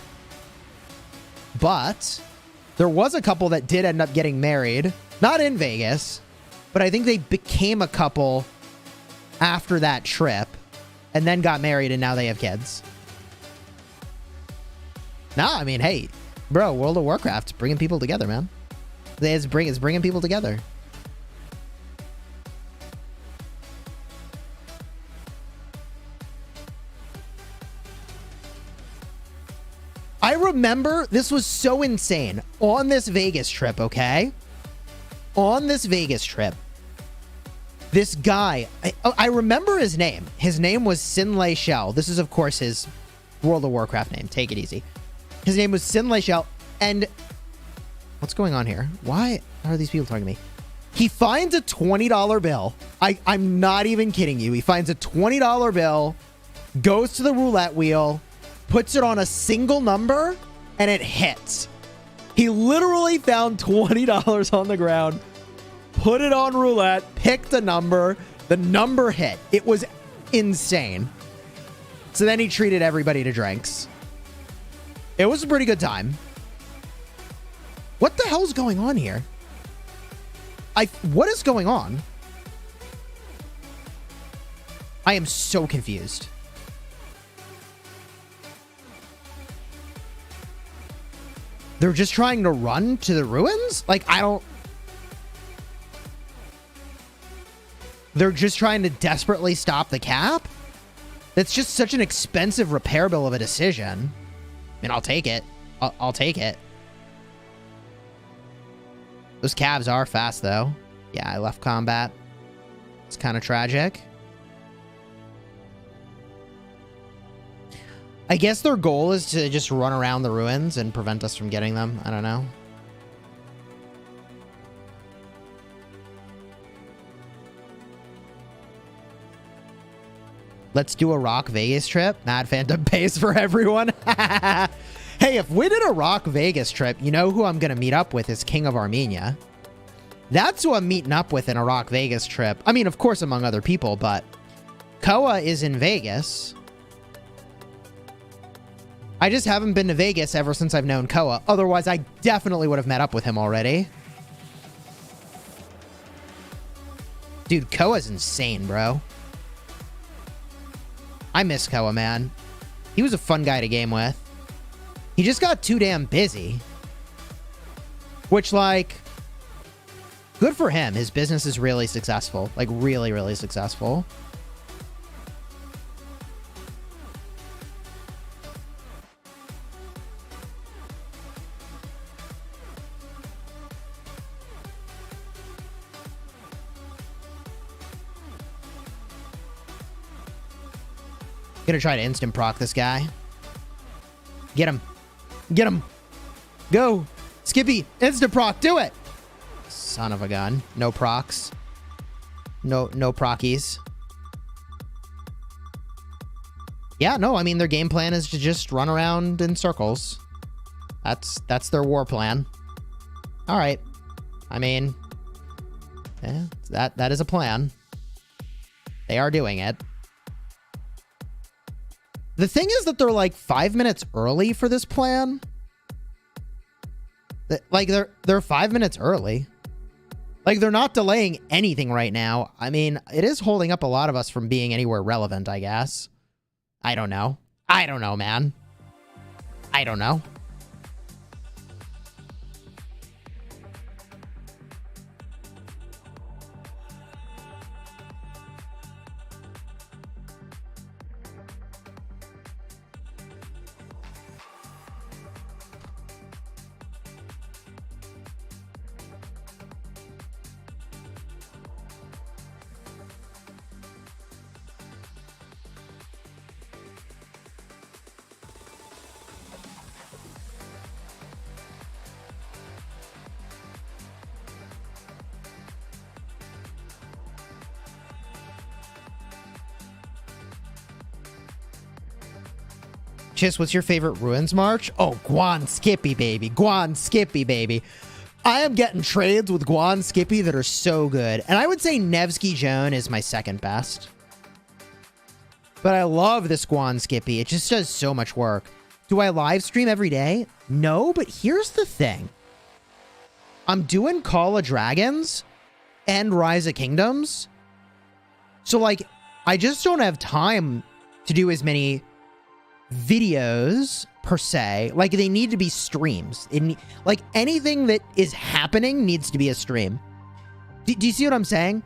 there was a couple that did end up getting married. Not in Vegas, but I think they became a couple after that trip and then got married and now they have kids. Nah, I mean, hey, bro, World of Warcraft's bringing people together, man. It's bringing people together. I remember this was so insane on this Vegas trip, okay? On this Vegas trip, this guy, I remember his name. His name was Sinlay Shell. This is, of course, his World of Warcraft name. Take it easy. His name was Sinlay Shell. And what's going on here? Why are these people talking to me? He finds a $20 bill. I'm not even kidding you. He finds a $20 bill, goes to the roulette wheel, puts it on a single number, and it hits. He literally found $20 on the ground, put it on roulette, picked a number, the number hit. It was insane. So then he treated everybody to drinks. It was a pretty good time. What the hell's going on here? What is going on? I am so confused. They're just trying to run to the ruins? Like, they're just trying to desperately stop the cap? That's just such an expensive repair bill of a decision. I mean, I'll take it. I'll take it. Those calves are fast, though. Yeah, I left combat. It's kind of tragic. I guess their goal is to just run around the ruins and prevent us from getting them. I don't know. Let's do a Rock Vegas trip. Mad Phantom pays for everyone. Hey, if we did a Rock Vegas trip, you know who I'm going to meet up with is King of Armenia. That's who I'm meeting up with in a Rock Vegas trip. I mean, of course, among other people, but Koa is in Vegas. I just haven't been to Vegas ever since I've known Koa. Otherwise, I definitely would have met up with him already. Dude, Koa's insane, bro. I miss Koa, man. He was a fun guy to game with. He just got too damn busy. Which, like, good for him. His business is really successful. Like, really, really successful. Gonna try to instant proc this guy. Get him. Get him. Go. Skippy. Instant proc. Do it. Son of a gun. No procs. No procies. Yeah, no, I mean, their game plan is to just run around in circles. That's their war plan. All right. I mean, yeah, that is a plan. They are doing it. The thing is that they're like 5 minutes early for this plan. Like they're 5 minutes early. Like, they're not delaying anything right now. I mean, it is holding up a lot of us from being anywhere relevant, I guess. I don't know. I don't know, man. I don't know. Chis, what's your favorite Ruins March? Oh, Guan Skippy, baby. Guan Skippy, baby. I am getting trades with Guan Skippy that are so good. And I would say Nevsky Joan is my second best. But I love this Guan Skippy. It just does so much work. Do I live stream every day? No, but here's the thing. I'm doing Call of Dragons and Rise of Kingdoms. So, like, I just don't have time to do as many videos per se. Like, they need to be streams. Like, anything that is happening needs to be a stream. Do you see what I'm saying?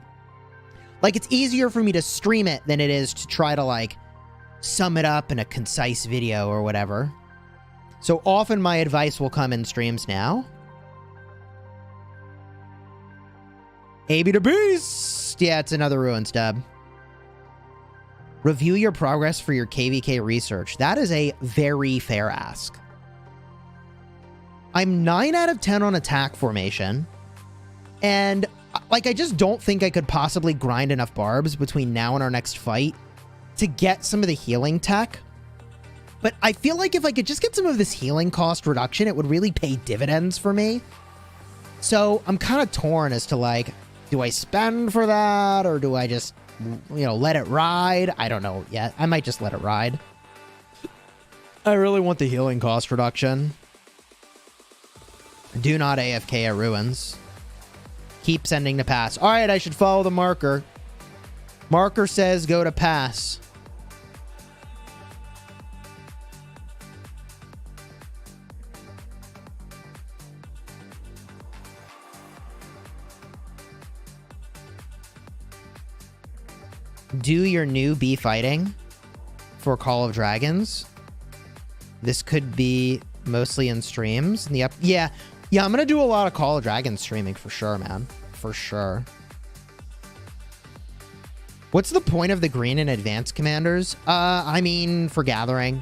Like, it's easier for me to stream it than it is to try to, like, sum it up in a concise video or whatever. So often my advice will come in streams now. AB to Beast! Yeah, it's another Ruins dub. Review your progress for your KvK research. That is a very fair ask. I'm 9 out of 10 on attack formation. And, like, I just don't think I could possibly grind enough barbs between now and our next fight to get some of the healing tech. But I feel like if I could just get some of this healing cost reduction, it would really pay dividends for me. So I'm kind of torn as to, like, do I spend for that or do I just, you know, let it ride? I don't know yet. I might just let it ride. I really want the healing cost reduction. Do not AFK at Ruins. Keep sending to pass. All right, I should follow the marker. Marker says go to pass. Do your new B fighting for Call of Dragons. This could be mostly in streams. Yeah, I'm gonna do a lot of Call of Dragons streaming for sure, man. For sure. What's the point of the green and advanced commanders? I mean, for gathering.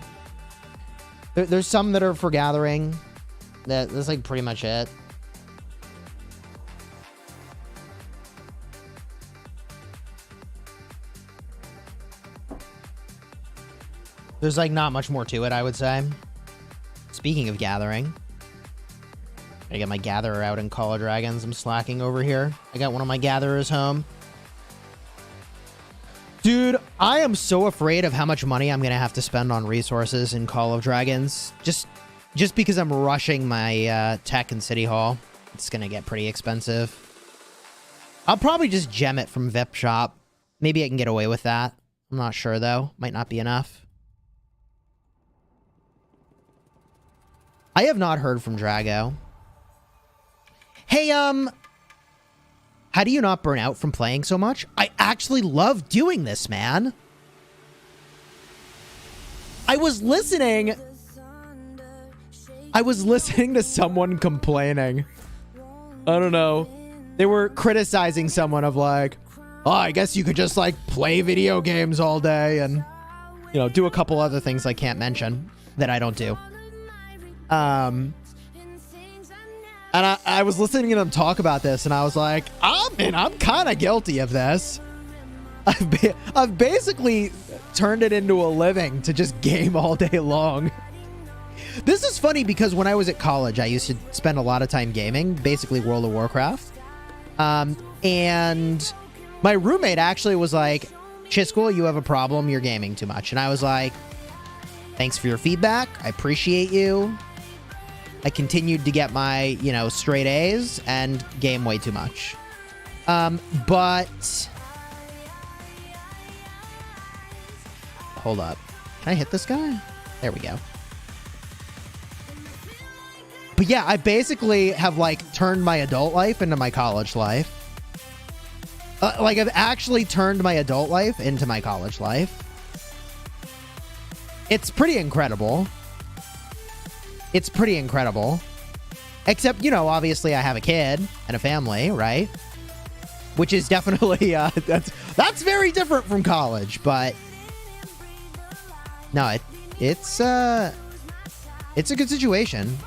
There's some that are for gathering. That's like pretty much it. There's like not much more to it, I would say. Speaking of gathering, I got my gatherer out in Call of Dragons. I'm slacking over here. I got one of my gatherers home. Dude, I am so afraid of how much money I'm going to have to spend on resources in Call of Dragons. Just because I'm rushing my tech in City Hall. It's going to get pretty expensive. I'll probably just gem it from VIP Shop. Maybe I can get away with that. I'm not sure, though. Might not be enough. I have not heard from Drago. Hey, how do you not burn out from playing so much? I actually love doing this, man. I was listening to someone complaining. I don't know. They were criticizing someone of like, oh, I guess you could just like play video games all day and, you know, do a couple other things I can't mention that I don't do. And I was listening to them talk about this and I was like, I'm kind of guilty of this. I've basically turned it into a living to just game all day long. This is funny because when I was at college, I used to spend a lot of time gaming, basically World of Warcraft. And my roommate actually was like, Chisgule, you have a problem. You're gaming too much. And I was like, thanks for your feedback. I appreciate you. I continued to get my, you know, straight A's and game way too much. But hold up. Can I hit this guy? There we go. But yeah, I basically have like turned my adult life into my college life. Like I've actually turned my adult life into my college life. It's pretty incredible. It's pretty incredible. Except, you know, obviously I have a kid and a family, right? Which is definitely, that's very different from college, but no, it's a good situation.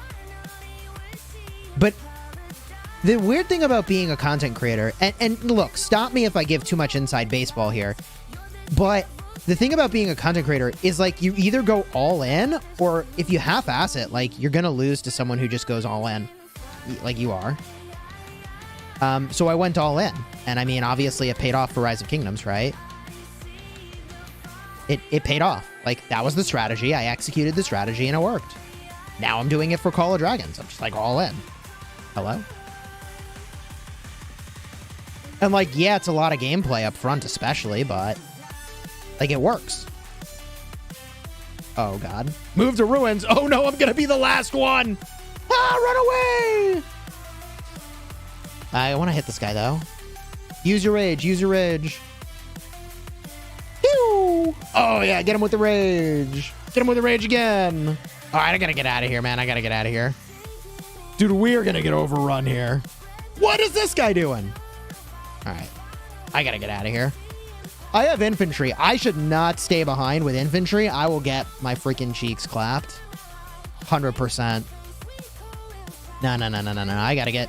But the weird thing about being a content creator, and look, stop me if I give too much inside baseball here, but the thing about being a content creator is like you either go all in, or if you half-ass it, like you're gonna lose to someone who just goes all in, like you are. So I went all in, and I mean, obviously it paid off for Rise of Kingdoms, right? It paid off. Like that was the strategy. I executed the strategy and it worked. Now I'm doing it for Call of Dragons. I'm just like all in. Hello? And like, yeah, it's a lot of gameplay up front especially, but like it works. Oh god. Move to ruins. Oh no, I'm gonna be the last one. Ah, run away. I want to hit this guy though. Use your rage, use your rage. Pew! Oh yeah, get him with the rage. Get him with the rage again. All right, I gotta get out of here, man. I gotta get out of here. Dude, we're gonna get overrun here. What is this guy doing? All right, I gotta get out of here. I have infantry. I should not stay behind with infantry. I will get my freaking cheeks clapped. 100%. No. I gotta get...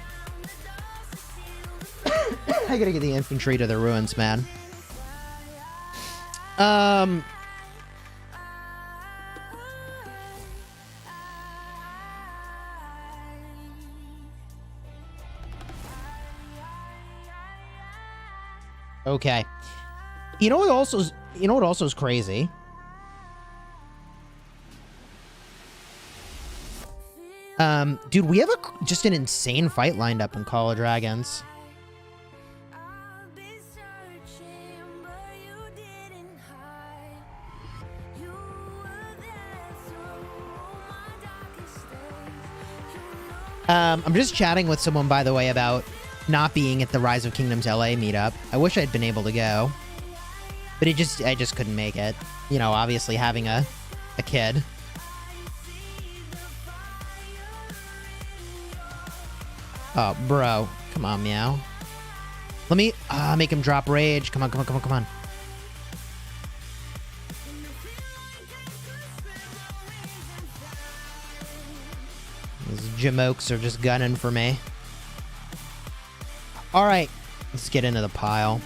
I gotta get the infantry to the ruins, man. Okay. You know what also is crazy? Dude, we have just an insane fight lined up in Call of Dragons. I'm just chatting with someone, by the way, about not being at the Rise of Kingdoms LA meetup. I wish I'd been able to go, but I just couldn't make it. You know, obviously having a kid. Oh, bro. Come on, meow. Let me make him drop rage. Come on. These jamokes are just gunning for me. All right, let's get into the pile.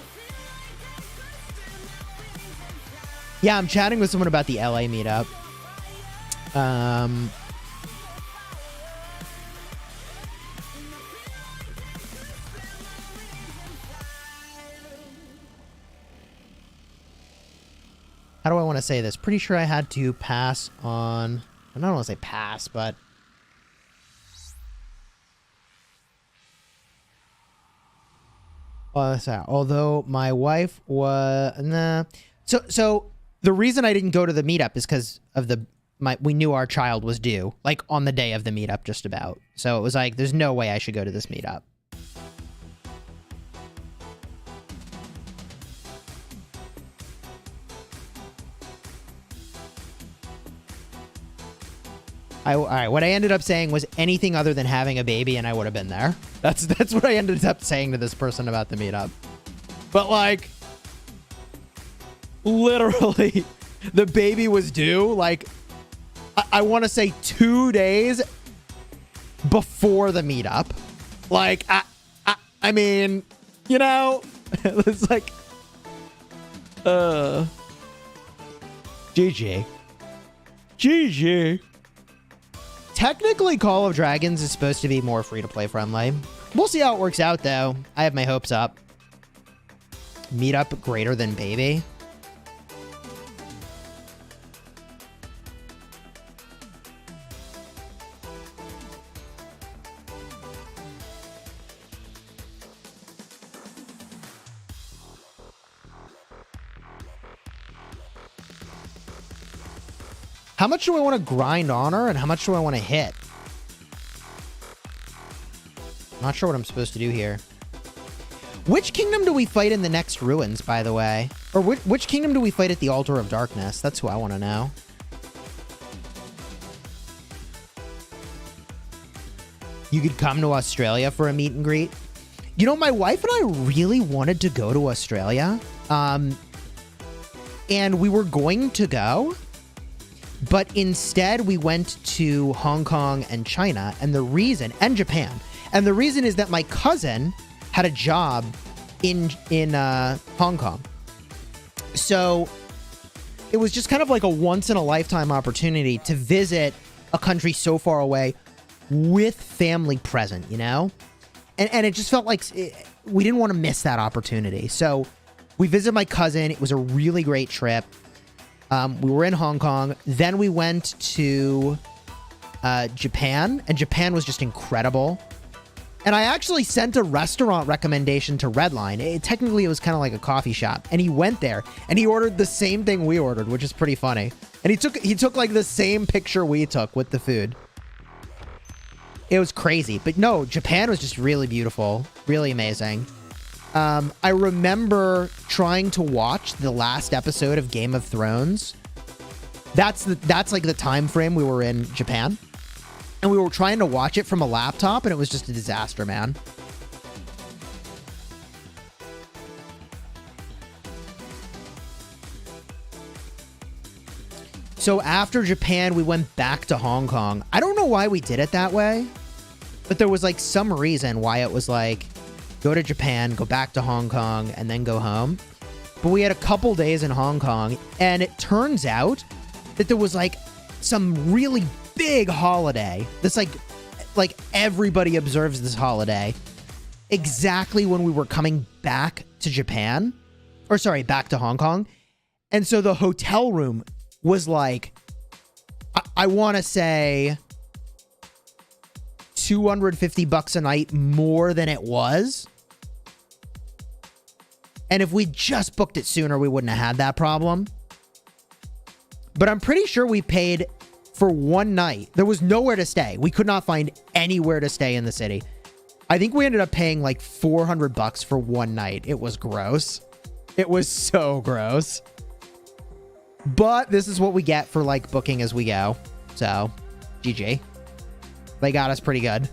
Yeah, I'm chatting with someone about the LA meetup. How do I want to say this? Pretty sure I had to pass on... I don't want to say pass, but... although my wife was... Nah. So the reason I didn't go to the meetup is because of we knew our child was due, like on the day of the meetup just about. So it was like, there's no way I should go to this meetup. All right, what I ended up saying was anything other than having a baby and I would have been there. That's what I ended up saying to this person about the meetup. But like, literally, the baby was due, like, I want to say 2 days before the meetup. Like, I mean, you know, it's like, GG. Technically, Call of Dragons is supposed to be more free-to-play friendly. We'll see how it works out, though. I have my hopes up. Meetup greater than baby. How much do I want to grind honor and how much do I want to hit? I'm not sure what I'm supposed to do here. Which kingdom do we fight in the next ruins, by the way? Or which kingdom do we fight at the Altar of Darkness? That's who I want to know. You could come to Australia for a meet and greet. You know, my wife and I really wanted to go to Australia. And we were going to go. But instead, we went to Hong Kong and China. And the reason... And Japan. And the reason is that my cousin had a job in Hong Kong. So it was just kind of like a once-in-a-lifetime opportunity to visit a country so far away with family present, you know? And it just felt like we didn't want to miss that opportunity. So we visited my cousin. It was a really great trip. We were in Hong Kong. Then we went to Japan, and Japan was just incredible. And I actually sent a restaurant recommendation to Redline. Technically, it was kind of like a coffee shop. And he went there, and he ordered the same thing we ordered, which is pretty funny. And he took like the same picture we took with the food. It was crazy. But no, Japan was just really beautiful. Really amazing. I remember trying to watch the last episode of Game of Thrones. That's like the time frame we were in Japan. And we were trying to watch it from a laptop, and it was just a disaster, man. So after Japan, we went back to Hong Kong. I don't know why we did it that way, but there was like some reason why it was like, go to Japan, go back to Hong Kong, and then go home. But we had a couple days in Hong Kong, and it turns out that there was like some really big holiday. This like everybody observes this holiday exactly when we were coming back to Japan, or sorry, back to Hong Kong. And so the hotel room was like, I want to say $250 a night more than it was. And if we just booked it sooner, we wouldn't have had that problem. But I'm pretty sure we paid for one night. There was nowhere to stay. We could not find anywhere to stay in the city. I think we ended up paying like $400 for one night. It was gross. It was so gross. But this is what we get for like booking as we go. So, GG. They got us pretty good.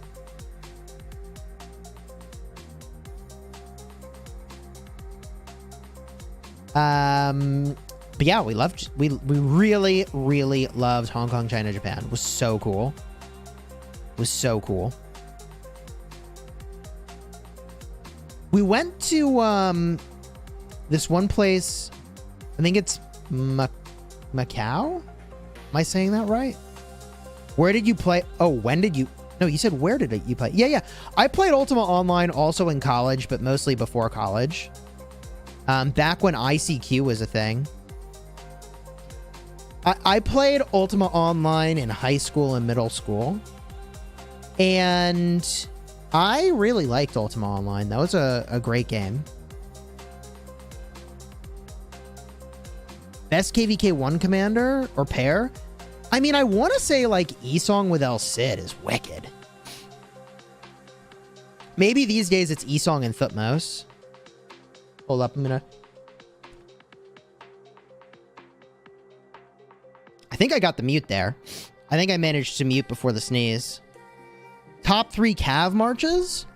But yeah, we really, really loved Hong Kong, China, Japan. It was so cool. It was so cool. We went to this one place. I think it's Macau. Am I saying that right? Where did you play? Oh, when did you? No, you said where did you play? Yeah. I played Ultima Online also in college, but mostly before college. Back when ICQ was a thing. I played Ultima Online in high school and middle school. And I really liked Ultima Online. That was a great game. Best KvK 1 commander or pair? I mean, I want to say like Esong with El Cid is wicked. Maybe these days it's Esong and Thutmose. Hold up, I'm gonna... I think I got the mute there. I think I managed to mute before the sneeze. Top 3 Cav marches?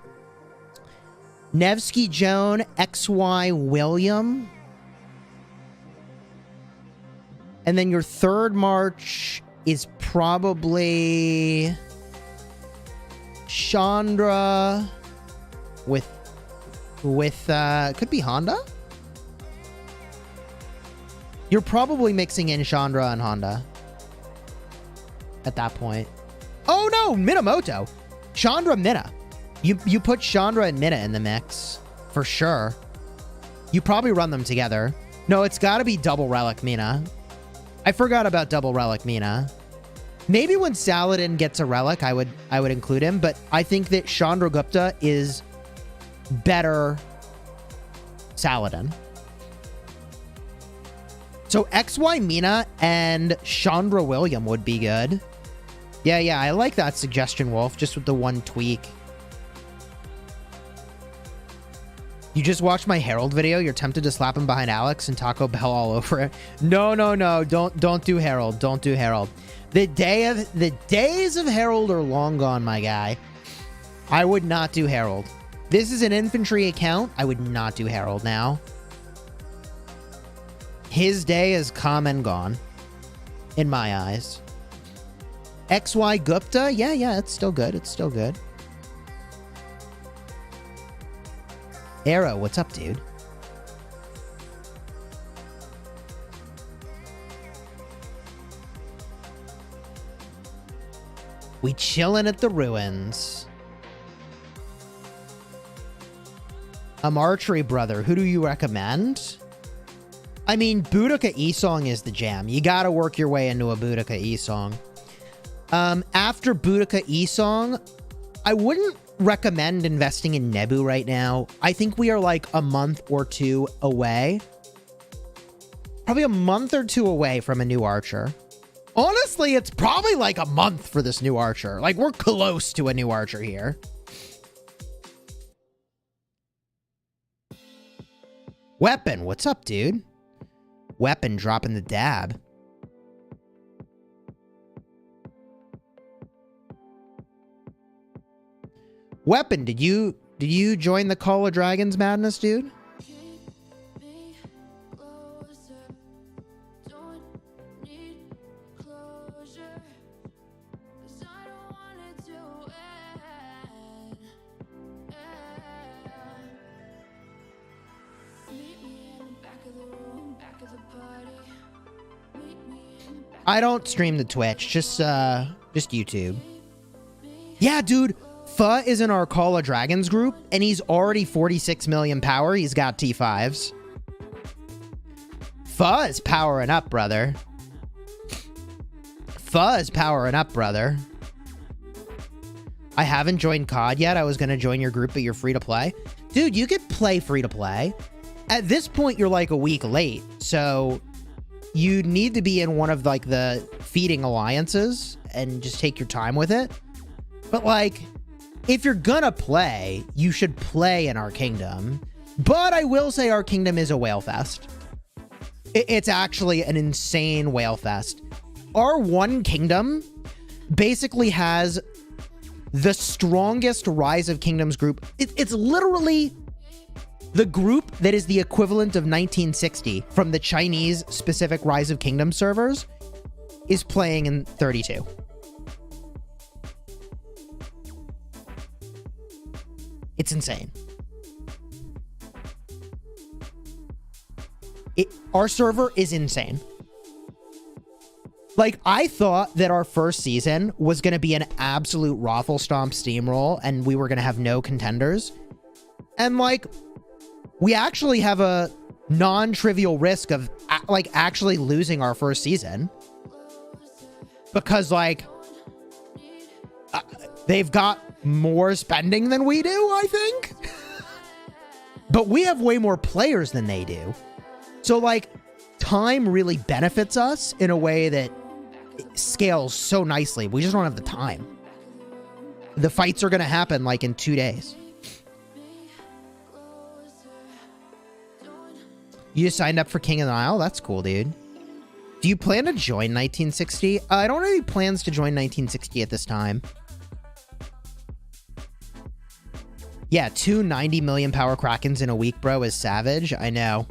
Nevsky Joan, XY William. And then your third march is probably Chandra with could be Honda. You're probably mixing in Chandra and Honda at that point. Oh no, Minamoto. Chandra Mina. You put Chandra and Mina in the mix for sure. You probably run them together. No, it's got to be double relic Mina. I forgot about double relic Mina. Maybe when Saladin gets a relic, I would include him, but I think that Chandragupta is better Saladin. So XY Mina and Chandra William would be good. Yeah, I like that suggestion, Wolf, just with the one tweak. You just watched my Herald video. You're tempted to slap him behind Alex and Taco Bell all over it. No. Don't do Herald. Don't do Herald. The days of Herald are long gone, my guy. I would not do Herald. This is an infantry account. I would not do Herald now. His day is come and gone, in my eyes. XY Gupta? Yeah, it's still good. It's still good. Arrow, what's up, dude? We chillin' at the ruins. Archery brother, who do you recommend? I mean, Boudica E-Song is the jam. You gotta work your way into a Boudica E-Song. After Boudica E-Song, I wouldn't recommend investing in Nebu right now. I think we are like a month or two away. Probably a month or two away from a new archer. Honestly, it's probably like a month for this new archer. Like, we're close to a new archer here. Weapon, what's up, dude? Weapon dropping the dab. Weapon, did you join the Call of Dragons madness, dude? I don't stream the Twitch, just YouTube. Yeah, dude. Pho is in our Call of Dragons group, and he's already 46 million power. He's got T5s. Pho is powering up, brother. Pho is powering up, brother. I haven't joined COD yet. I was going to join your group, but you're free to play. Dude, you could play free to play. At this point, you're like a week late, so you need to be in one of like the feeding alliances and just take your time with it. But like, if you're gonna play, you should play in our kingdom. But I will say our kingdom is a whale fest. It's actually an insane whale fest. Our one kingdom basically has the strongest Rise of Kingdoms group. It's literally the group that is the equivalent of 1960 from the Chinese specific Rise of Kingdoms servers is playing in 32. It's insane. Our server is insane. Like, I thought that our first season was going to be an absolute raffle stomp steamroll and we were going to have no contenders. And like, we actually have a non-trivial risk of like actually losing our first season. Because like, they've got more spending than we do, I think. But we have way more players than they do. So like, time really benefits us in a way that scales so nicely. We just don't have the time. The fights are going to happen like in 2 days. You just signed up for King of the Nile? That's cool, dude. Do you plan to join 1960? I don't have any plans to join 1960 at this time. Yeah, 2 90 million power Krakens in a week, bro, is savage. I know.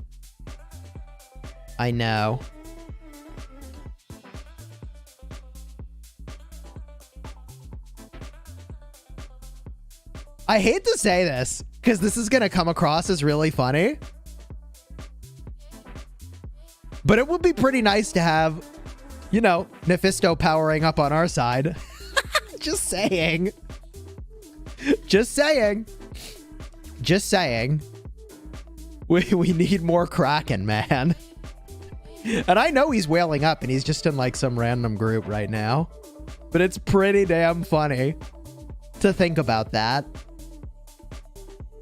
I know. I hate to say this, because this is going to come across as really funny. But it would be pretty nice to have, you know, Mephisto powering up on our side. Just saying. Just saying. Just saying. We need more Kraken, man. And I know he's whaling up and he's just in like some random group right now. But it's pretty damn funny to think about that.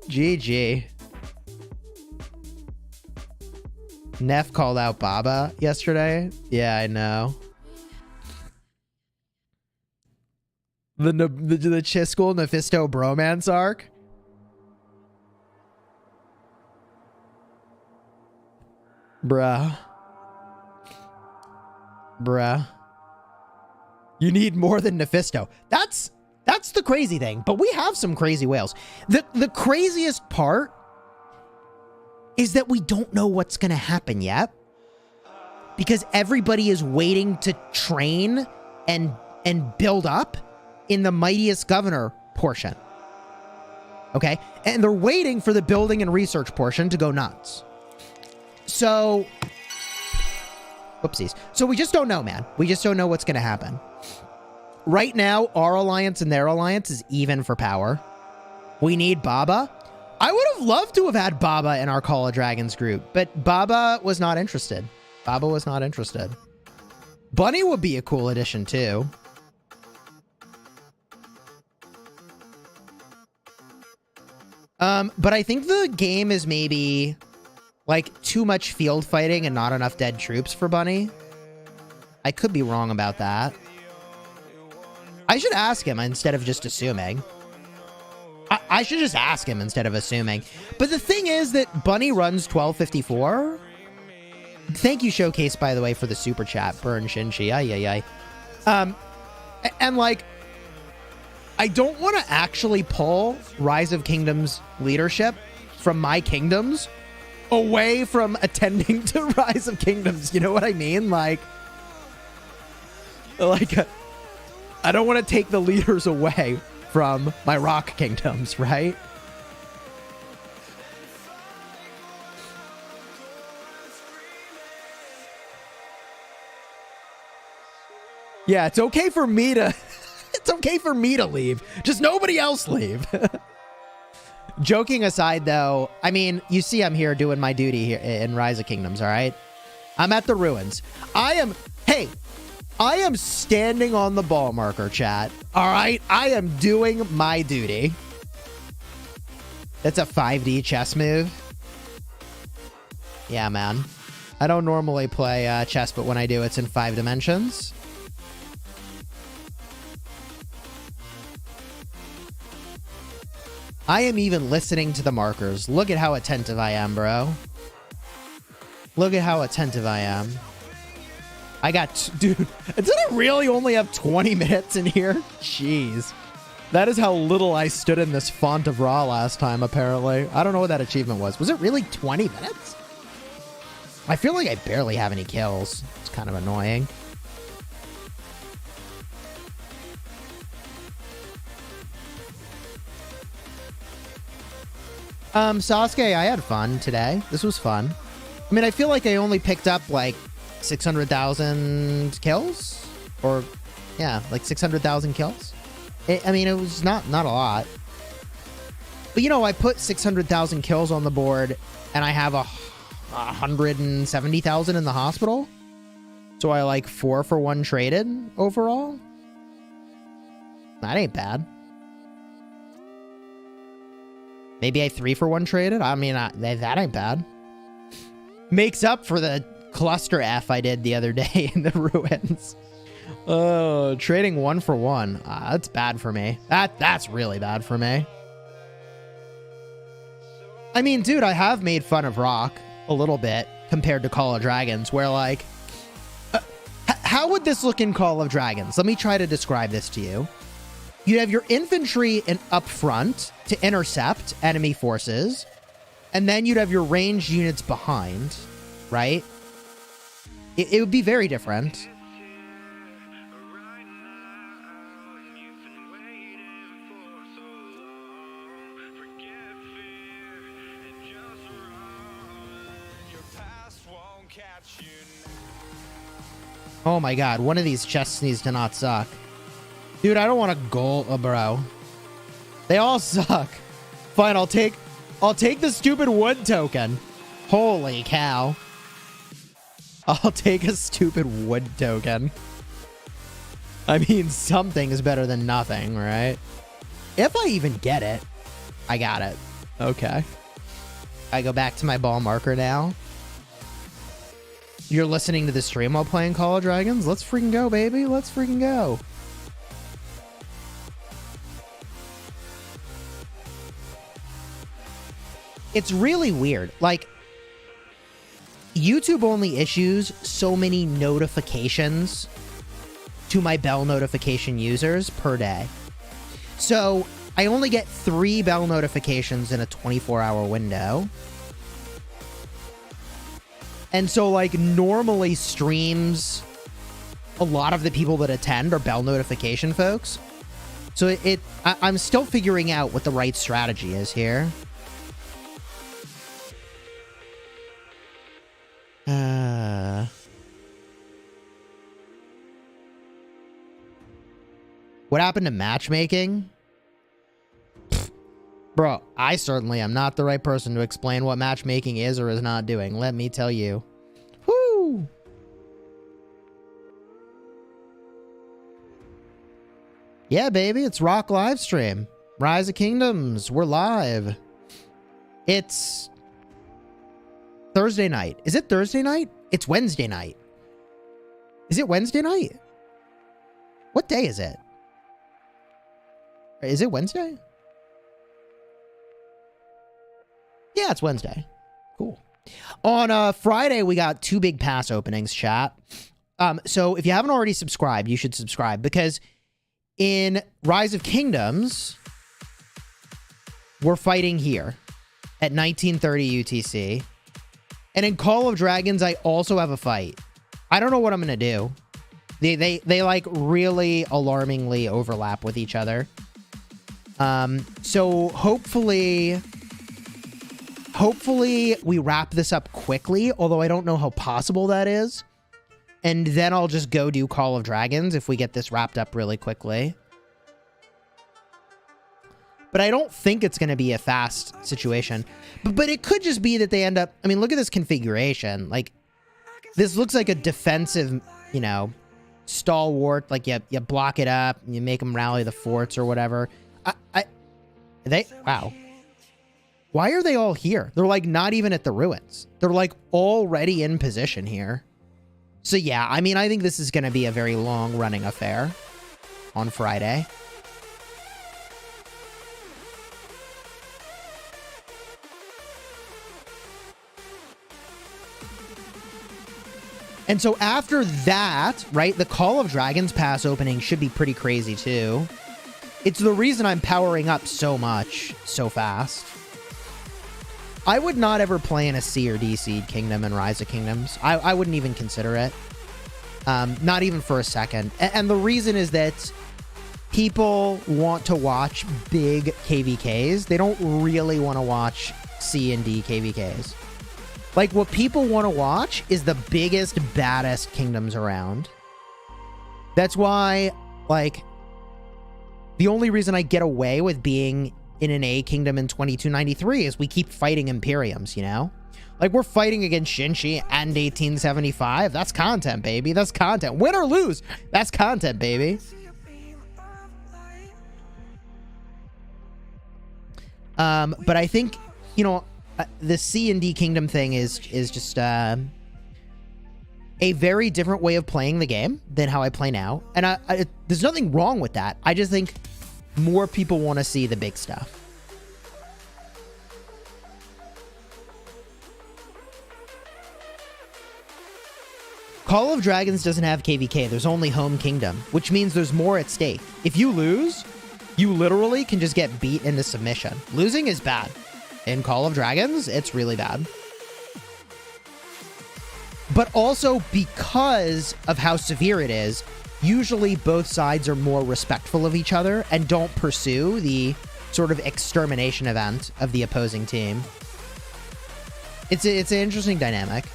GG. Neff called out Baba yesterday. Yeah, I know. The Chisgule Mephisto bromance arc. Bruh. You need more than Mephisto. That's the crazy thing. But we have some crazy whales. The craziest part is that we don't know what's going to happen yet. Because everybody is waiting to train and build up in the mightiest governor portion. Okay? And they're waiting for the building and research portion to go nuts. So, whoopsies. So we just don't know, man. We just don't know what's going to happen. Right now, our alliance and their alliance is even for power. We need Baba. I would have loved to have had Baba in our Call of Dragons group, but Baba was not interested. Bunny would be a cool addition, too. But I think the game is maybe like too much field fighting and not enough dead troops for Bunny. I could be wrong about that. I should ask him instead of just assuming. I should just ask him instead of assuming. But the thing is that Bunny runs 1254. Thank you, Showcase, by the way, for the super chat. Burn Shinchi. Ay. And like, I don't want to actually pull Rise of Kingdoms leadership from my kingdoms away from attending to Rise of Kingdoms. You know what I mean? Like I don't want to take the leaders away from my rock kingdoms, right? Yeah, it's okay for me to it's okay for me to leave. Just nobody else leave. Joking aside, though, I mean, you see I'm here doing my duty here in Rise of Kingdoms, all right? I'm at the ruins. I am standing on the ball marker, chat. All right? I am doing my duty. That's a 5D chess move. Yeah, man. I don't normally play chess, but when I do, it's in 5 dimensions. I am even listening to the markers. Look at how attentive I am, bro. Look at how attentive I am. I got... Dude, did I really only have 20 minutes in here? Jeez. That is how little I stood in this font of Ra last time, apparently. I don't know what that achievement was. Was it really 20 minutes? I feel like I barely have any kills. It's kind of annoying. Sasuke, I had fun today. This was fun. I mean, I feel like I only picked up like 600,000 kills, or yeah, like 600,000 kills. I mean, it was not a lot, but you know, I put 600,000 kills on the board and I have 170,000 in the hospital. So I like 4-for-1 traded overall. That ain't bad. Maybe I 3-for-1 traded. I mean, that ain't bad. Makes up for the cluster F I did the other day in the ruins. Oh, trading 1-for-1. That's bad for me. That's really bad for me. I mean, dude, I have made fun of Rock a little bit compared to Call of Dragons, where like, how would this look in Call of Dragons? Let me try to describe this to you. You have your infantry up front to intercept enemy forces, and then you'd have your ranged units behind, right? It would be very different. Oh my god, one of these chests needs to not suck. Dude, I don't want to goal, bro. They all suck. Fine, I'll take the stupid wood token. Holy cow. I'll take a stupid wood token. I mean, something is better than nothing, right? If I even get it. I got it. Okay. I go back to my ball marker now. You're listening to the stream while playing Call of Dragons? Let's freaking go, baby. Let's freaking go. It's really weird. Like, YouTube only issues so many notifications to my bell notification users per day. So I only get 3 bell notifications in a 24-hour window. And so, like, normally streams, a lot of the people that attend are bell notification folks. So I'm still figuring out what the right strategy is here. What happened to matchmaking? Bro, I certainly am not the right person to explain what matchmaking is or is not doing. Let me tell you. Woo! Yeah, baby, it's Rock Livestream. Rise of Kingdoms, we're live. It's Thursday night. Is it Thursday night? It's Wednesday night. Is it Wednesday night? What day is it? Is it Wednesday? Yeah, it's Wednesday. Cool. On Friday, we got 2 big pass openings, chat. So if you haven't already subscribed, you should subscribe, because in Rise of Kingdoms, we're fighting here at 1930 UTC. And in Call of Dragons, I also have a fight. I don't know what I'm going to do. They like really alarmingly overlap with each other. So hopefully we wrap this up quickly, although I don't know how possible that is. And then I'll just go do Call of Dragons if we get this wrapped up really quickly. But I don't think it's going to be a fast situation. But it could just be that they end up... I mean, look at this configuration. Like, this looks like a defensive, you know, stalwart. Like, you block it up, and you make them rally the forts or whatever. Wow. Why are they all here? They're, like, not even at the ruins. They're, like, already in position here. So, yeah, I mean, I think this is going to be a very long-running affair on Friday. And so after that, right, the Call of Dragons pass opening should be pretty crazy, too. It's the reason I'm powering up so much, so fast. I would not ever play in a C or D seed kingdom in Rise of Kingdoms. I wouldn't even consider it. Not even for a second. And the reason is that people want to watch big KvKs. They don't really want to watch C and D KvKs. Like, what people want to watch is the biggest, baddest kingdoms around. That's why, like, the only reason I get away with being in an A kingdom in 2293 is we keep fighting Imperiums, you know? Like, we're fighting against Shinchi and 1875. That's content, baby. That's content. Win or lose, that's content, baby. But I think, you know, the C and D kingdom thing is just a very different way of playing the game than how I play now. And there's nothing wrong with that. I just think more people want to see the big stuff. Call of Dragons doesn't have KvK. There's only home kingdom, which means there's more at stake. If you lose, you literally can just get beat into submission. Losing is bad. In Call of Dragons, it's really bad. But also, because of how severe it is, usually both sides are more respectful of each other and don't pursue the sort of extermination event of the opposing team. It's an interesting dynamic.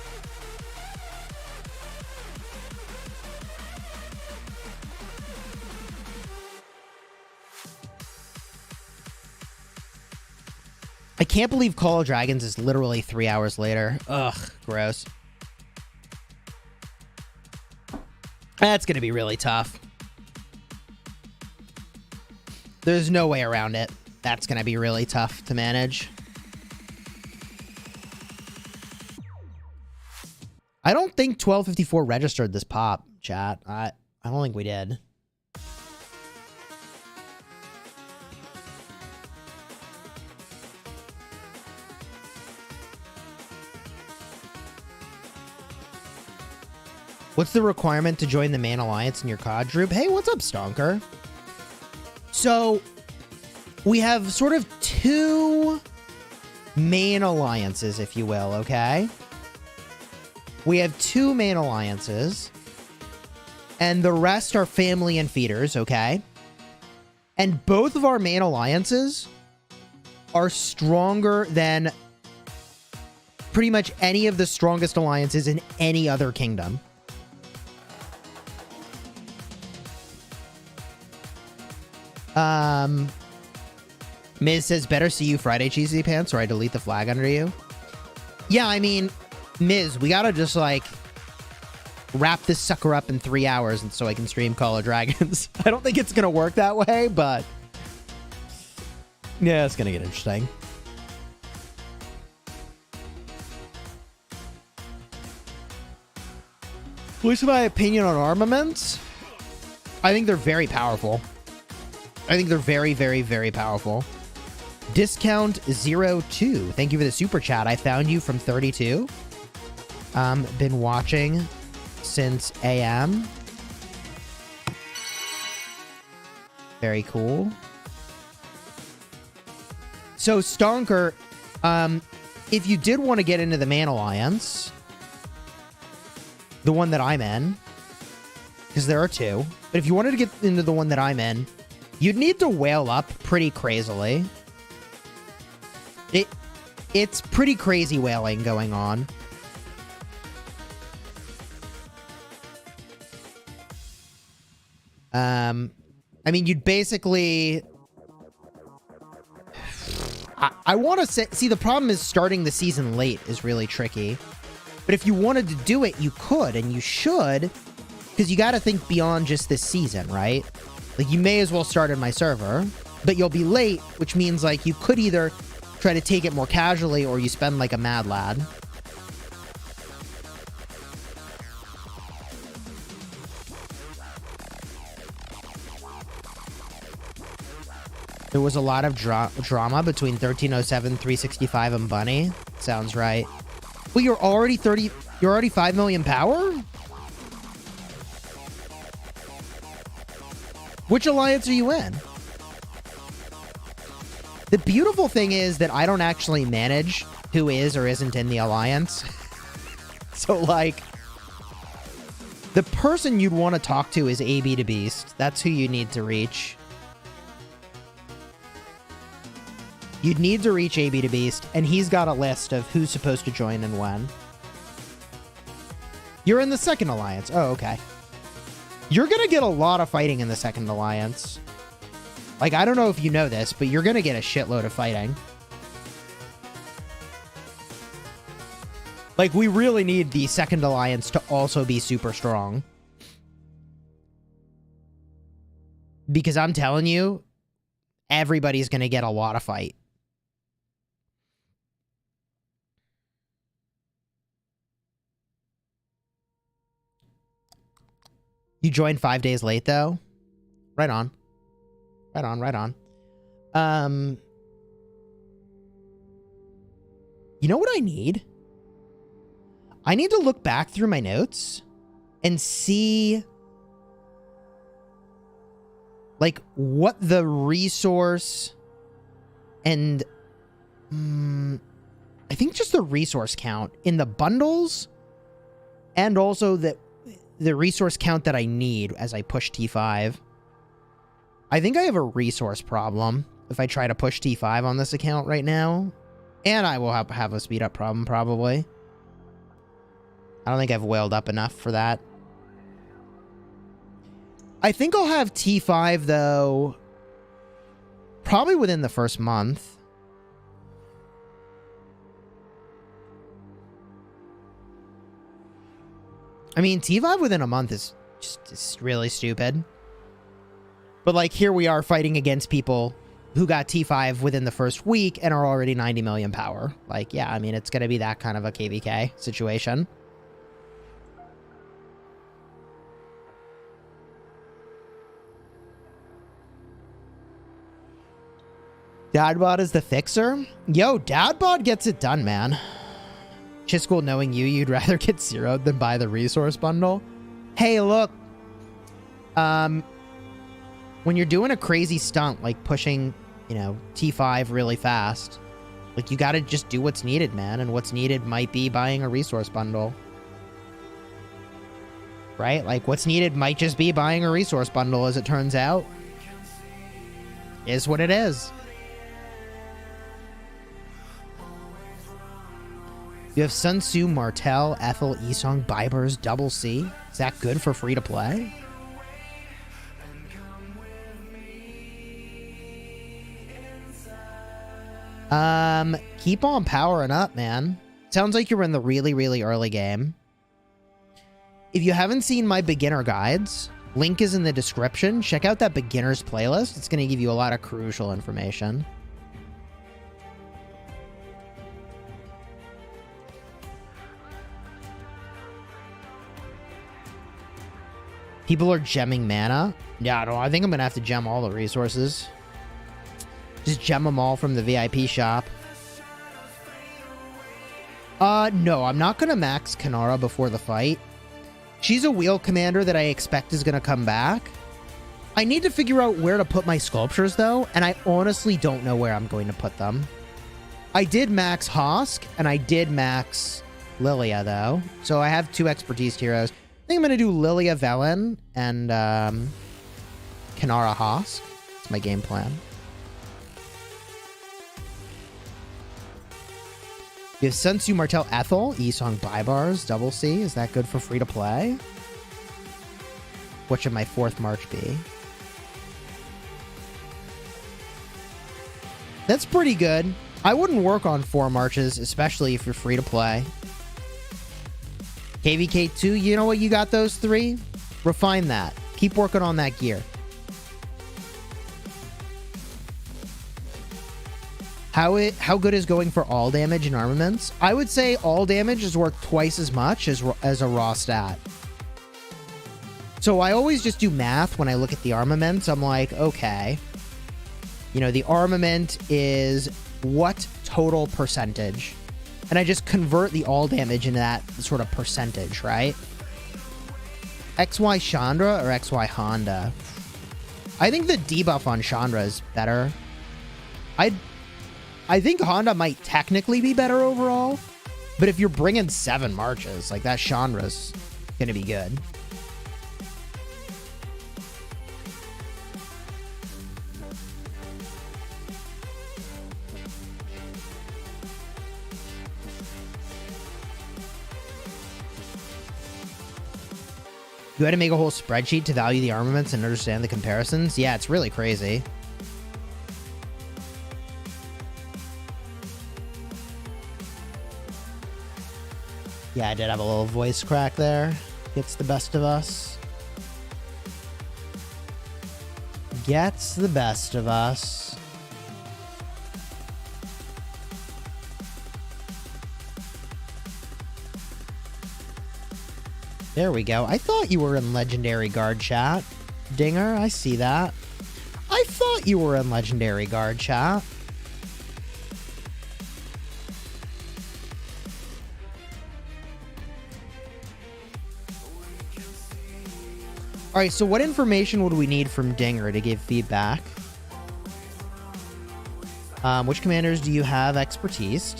I can't believe Call of Dragons is literally 3 hours later. Ugh, gross. That's going to be really tough. There's no way around it. That's going to be really tough to manage. I don't think 1254 registered this pop, chat. I don't think we did. What's the requirement to join the main alliance in your COD group? Hey, what's up, Stonker? So, we have sort of two main alliances, if you will, okay? We have two main alliances, and the rest are family and feeders, okay? And both of our main alliances are stronger than pretty much any of the strongest alliances in any other kingdom. Miz says, better see you Friday, Cheesy Pants, or I delete the flag under you. Yeah, I mean, Miz, we gotta just, like, wrap this sucker up in 3 hours and so I can stream Call of Dragons. I don't think it's gonna work that way, but... yeah, it's gonna get interesting. What's my opinion on armaments? I think they're very powerful. I think they're very, very, very powerful. Discount 02. Thank you for the super chat. I found you from 32. Been watching since AM. Very cool. So, Stonker, if you did want to get into the Man Alliance, the one that I'm in, because there are two, but if you wanted to get into the one that I'm in, you'd need to whale up pretty crazily. It's pretty crazy whaling going on. I mean, you'd basically... I want to say... See, the problem is starting the season late is really tricky. But if you wanted to do it, you could, and you should, because you got to think beyond just this season, right? Like, you may as well start in my server, but you'll be late, which means, like, you could either try to take it more casually or you spend like a mad lad. There was a lot of drama between 1307, 365, and Bunny. Sounds right. Well, you're already 5 million power? Which alliance are you in? The beautiful thing is that I don't actually manage who is or isn't in the alliance. So, like, the person you'd want to talk to is AB to Beast. That's who you need to reach. You'd need to reach AB to Beast, and he's got a list of who's supposed to join and when. You're in the second alliance. Oh, okay. You're going to get a lot of fighting in the second alliance. Like, I don't know if you know this, but you're going to get a shitload of fighting. Like, we really need the second alliance to also be super strong. Because I'm telling you, everybody's going to get a lot of fight. You joined 5 days late, though? Right on. Right on, right on. You know what I need? I need to look back through my notes and see, like, what the resource and I think just the resource count in the bundles, and also the resource count that I need as I push T5. I think I have a resource problem if I try to push T5 on this account right now. And I will have a speed up problem, probably. I don't think I've whaled up enough for that. I think I'll have T5, though, probably within the first month. I mean, T5 within a month is just really stupid. But, like, here we are fighting against people who got T5 within the first week and are already 90 million power. Like, yeah, I mean, it's going to be that kind of a KvK situation. Dadbot is the fixer. Yo, Dadbot gets it done, man. Chisgule, knowing you, you'd rather get zeroed than buy the resource bundle. Hey, look. When you're doing a crazy stunt, like pushing, you know, T5 really fast, like you gotta just do what's needed, man. And what's needed might be buying a resource bundle. Right? Like what's needed might just be buying a resource bundle, as it turns out. Is what it is. You have Sun Tzu, Martel, Ethel, Isong, Bibers, Double C. Is that good for free to play? Keep on powering up, man. Sounds like you're in the really, really early game. If you haven't seen my beginner guides, link is in the description. Check out that beginners playlist. It's going to give you a lot of crucial information. People are gemming mana. Yeah, I think I'm going to have to gem all the resources. Just gem them all from the VIP shop. No, I'm not going to max Kanara before the fight. She's a wheel commander that I expect is going to come back. I need to figure out where to put my sculptures, though, and I honestly don't know where I'm going to put them. I did max Hosk, and I did max Lilia, though. So I have 2 expertise heroes. I think I'm going to do Lilia Velen and Kanara Hosk. That's my game plan. You have Sun Tzu, Martel, Ethel, Isong, Bybars, Double C. Is that good for free to play? What should my 4th March be? That's pretty good. I wouldn't work on 4 Marches, especially if you're free to play. KvK 2, you know what? You got those 3? Refine that. Keep working on that gear. How good is going for all damage and armaments? I would say all damage is worth twice as much as a raw stat. So I always just do math when I look at the armaments. I'm like, okay, you know, the armament is what total percentage? And I just convert the all damage into that sort of percentage, right? XY Chandra or XY Honda? I think the debuff on Chandra is better. I think Honda might technically be better overall, but if you're bringing 7 marches, like that Chandra's gonna be good. You had to make a whole spreadsheet to value the armaments and understand the comparisons? Yeah, it's really crazy. Yeah, I did have a little voice crack there. Gets the best of us. Gets the best of us. There we go. I thought you were in Legendary Guard chat. Dinger, I see that. I thought you were in Legendary Guard chat. All right, so what information would we need from Dinger to give feedback? Which commanders do you have expertise?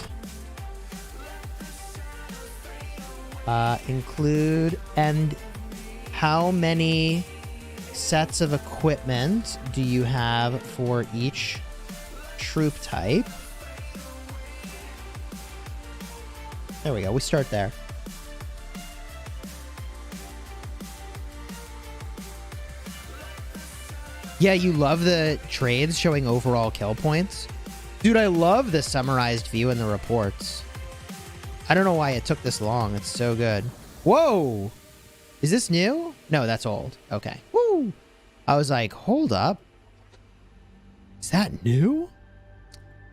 Include, and how many sets of equipment do you have for each troop type? There we go. We start there. Yeah, you love the trades showing overall kill points. Dude, I love the summarized view in the reports. I don't know why it took this long. It's so good. Whoa! Is this new? No, that's old. Okay. Woo! I was like, hold up. Is that new?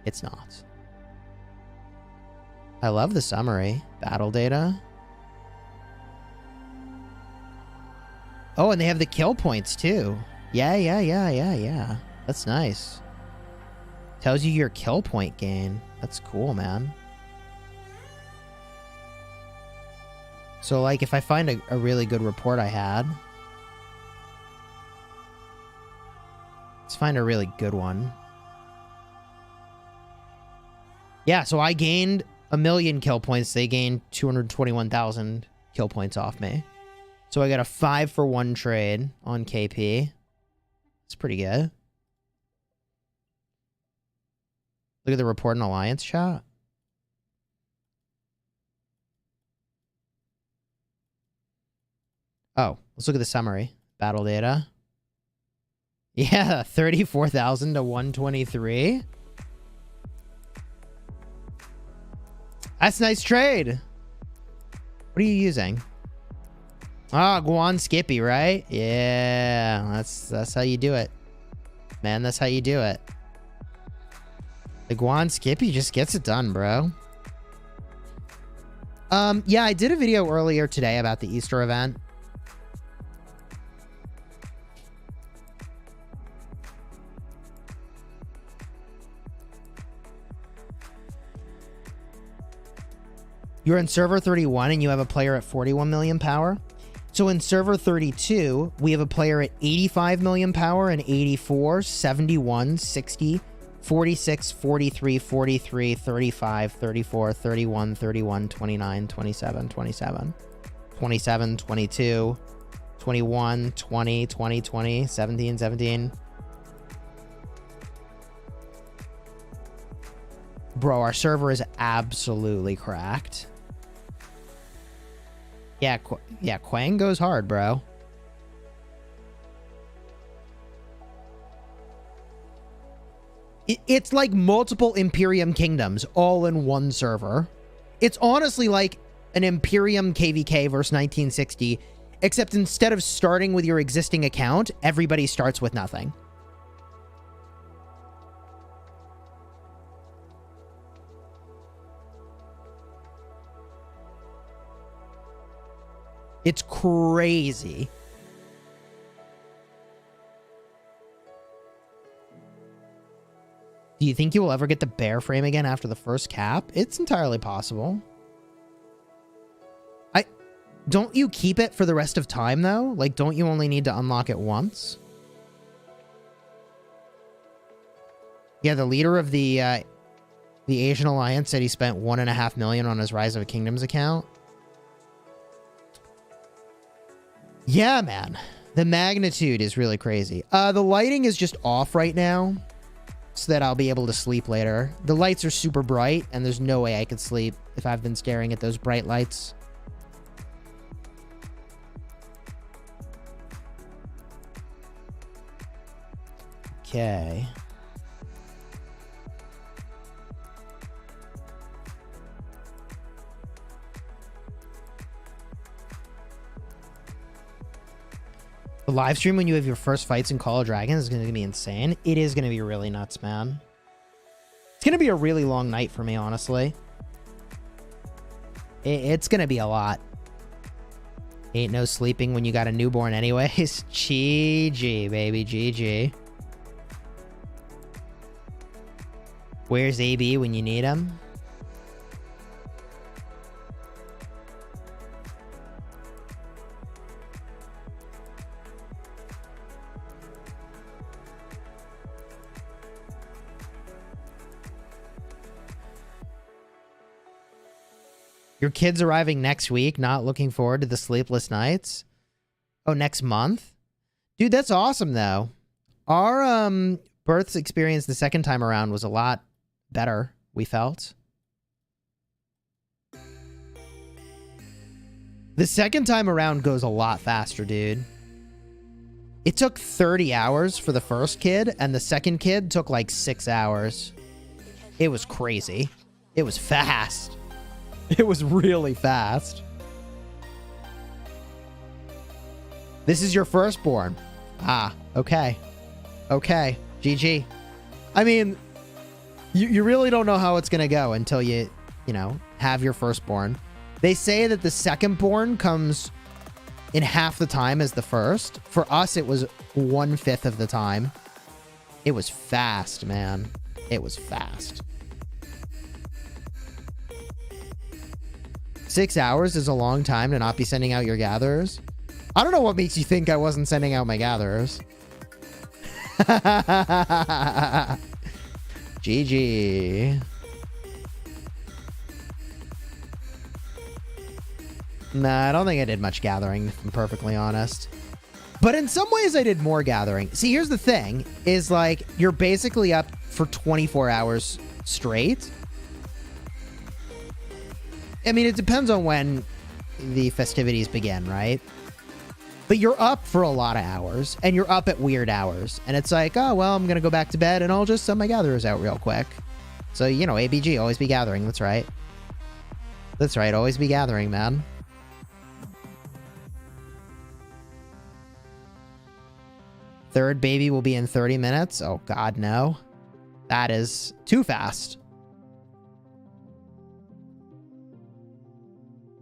It's not. I love the summary. Battle data. Oh, and they have the kill points too. Yeah. That's nice. Tells you your kill point gain. That's cool, man. So, like, if I find a really good report I had... Let's find a really good one. Yeah, so I gained 1,000,000 kill points. They gained 221,000 kill points off me. So I got a 5-for-1 trade on KP. It's pretty good. Look at the report and alliance chat. Oh, let's look at the summary. Battle data. Yeah, 34,000 to 123. That's a nice trade. What are you using? Ah, Guan Skippy, right? Yeah, that's how you do it. Man, that's how you do it. The Guan Skippy just gets it done, bro. Yeah, I did a video earlier today about the Easter event. You're in server 31 and you have a player at 41 million power. So in server 32, we have a player at 85 million power and 84, 71, 60, 46, 43, 43, 35, 34, 31, 31, 29, 27, 27, 27, 22, 21, 20, 20, 20, 17, 17. Bro, our server is absolutely cracked. Yeah, Quang goes hard, bro. It's like multiple Imperium kingdoms all in one server. It's honestly like an Imperium KvK versus 1960, except instead of starting with your existing account, everybody starts with nothing. It's crazy. Do you think you will ever get the bear frame again after the first cap? It's entirely possible. Don't you keep it for the rest of time, though? Like, don't you only need to unlock it once? Yeah, the leader of the Asian Alliance said he spent 1.5 million on his Rise of Kingdoms account. Yeah, man. The magnitude is really crazy. The lighting is just off right now so that I'll be able to sleep later. The lights are super bright, and there's no way I could sleep if I've been staring at those bright lights. Okay. The live stream when you have your first fights in Call of Dragons is going to be insane. It is going to be really nuts, man. It's going to be a really long night for me, honestly. It's going to be a lot. Ain't no sleeping when you got a newborn anyways. GG, baby, GG. Where's AB when you need him? Your kid's arriving next week, not looking forward to the sleepless nights? Oh, next month? Dude, that's awesome, though. Our births experience the second time around was a lot better, we felt. The second time around goes a lot faster, dude. It took 30 hours for the first kid, and the second kid took like 6 hours. It was crazy. It was fast. It was really fast. This is your firstborn. Ah, okay. Okay, GG. I mean, you really don't know how it's going to go until you know, have your firstborn. They say that the secondborn comes in half the time as the first. For us, it was 1/5 of the time. It was fast, man. It was fast. 6 hours is a long time to not be sending out your gatherers. I don't know what makes you think I wasn't sending out my gatherers. GG. Nah, I don't think I did much gathering, if I'm perfectly honest. But in some ways, I did more gathering. See, here's the thing, is like, you're basically up for 24 hours straight. I mean, it depends on when the festivities begin, right? But you're up for a lot of hours, and you're up at weird hours. And it's like, oh, well, I'm going to go back to bed, and I'll just send my gatherers out real quick. So, you know, ABG, always be gathering. That's right. That's right, always be gathering, man. Third baby will be in 30 minutes. Oh, God, no. That is too fast.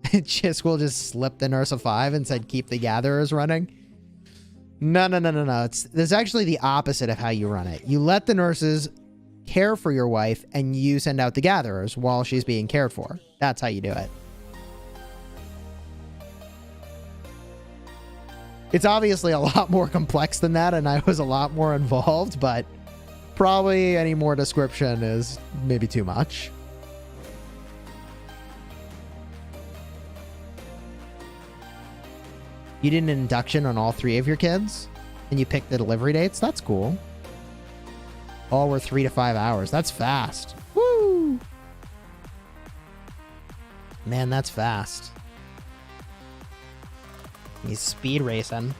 Chisgule just slipped the nurse a 5 and said, keep the gatherers running. No. It's actually the opposite of how you run it. You let the nurses care for your wife and you send out the gatherers while she's being cared for. That's how you do it. It's obviously a lot more complex than that, and I was a lot more involved, but probably any more description is maybe too much. You did an induction on all 3 of your kids, and you picked the delivery dates? That's cool. All were 3 to 5 hours. That's fast. Woo! Man, that's fast. He's speed racing.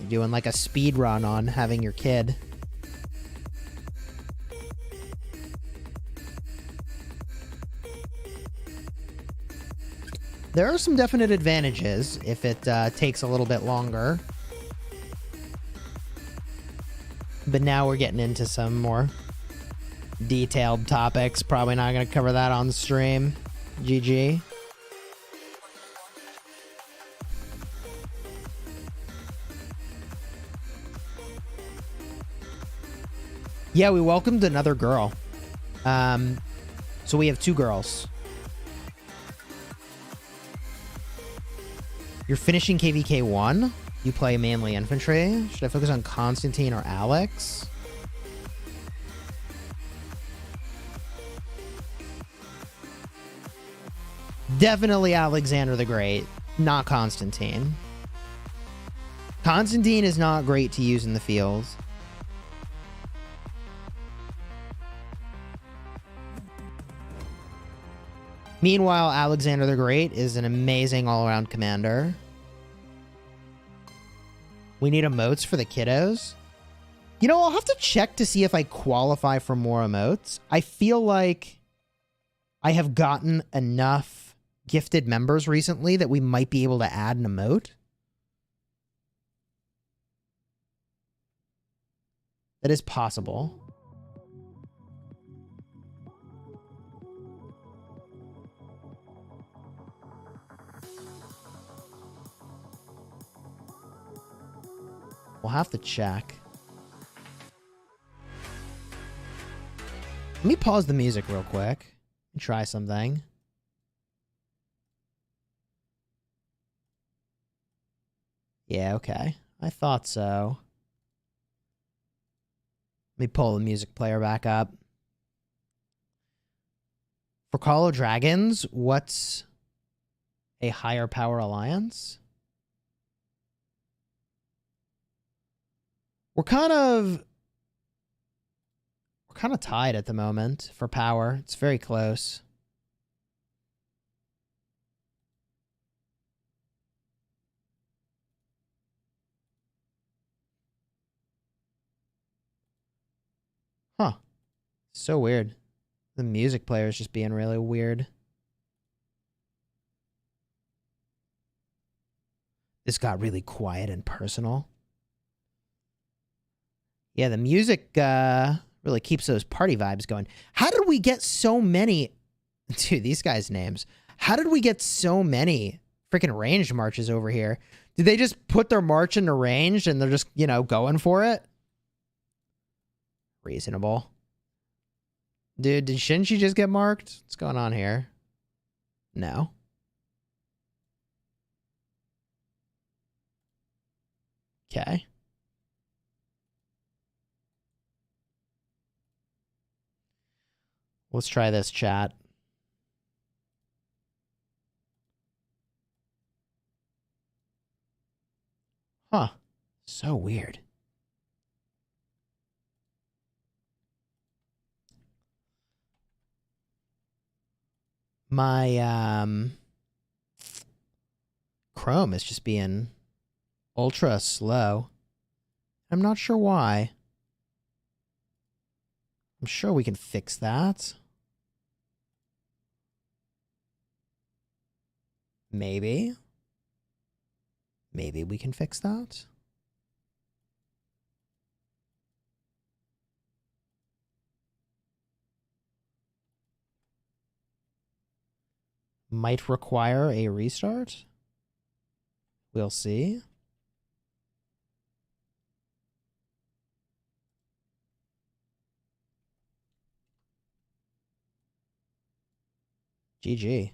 You're doing like a speed run on having your kid. There are some definite advantages if it takes a little bit longer. But now we're getting into some more detailed topics. Probably not going to cover that on stream. GG. Yeah, we welcomed another girl. So we have 2 girls. You're finishing KvK 1. You play mainly infantry. Should I focus on Constantine or Alex? Definitely Alexander the Great, not Constantine. Constantine is not great to use in the field. Meanwhile, Alexander the Great is an amazing all-around commander. We need emotes for the kiddos. You know, I'll have to check to see if I qualify for more emotes. I feel like I have gotten enough gifted members recently that we might be able to add an emote. That is possible. We'll have to check. Let me pause the music real quick and try something. Yeah, okay. I thought so. Let me pull the music player back up. For Call of Dragons, what's a higher power alliance? We're kind of tied at the moment for power. It's very close. Huh. So weird. The music player is just being really weird. This got really quiet and personal. Yeah, the music really keeps those party vibes going. How did we get so many... Dude, these guys' names. How did we get so many freaking ranged marches over here? Did they just put their march into range and they're just, you know, going for it? Reasonable. Dude, did Shinchi just get marked? What's going on here? No. Okay. Let's try this, chat. Huh. So weird. My Chrome is just being ultra slow. I'm not sure why. I'm sure we can fix that. Maybe. Maybe we can fix that. Might require a restart. We'll see. GG.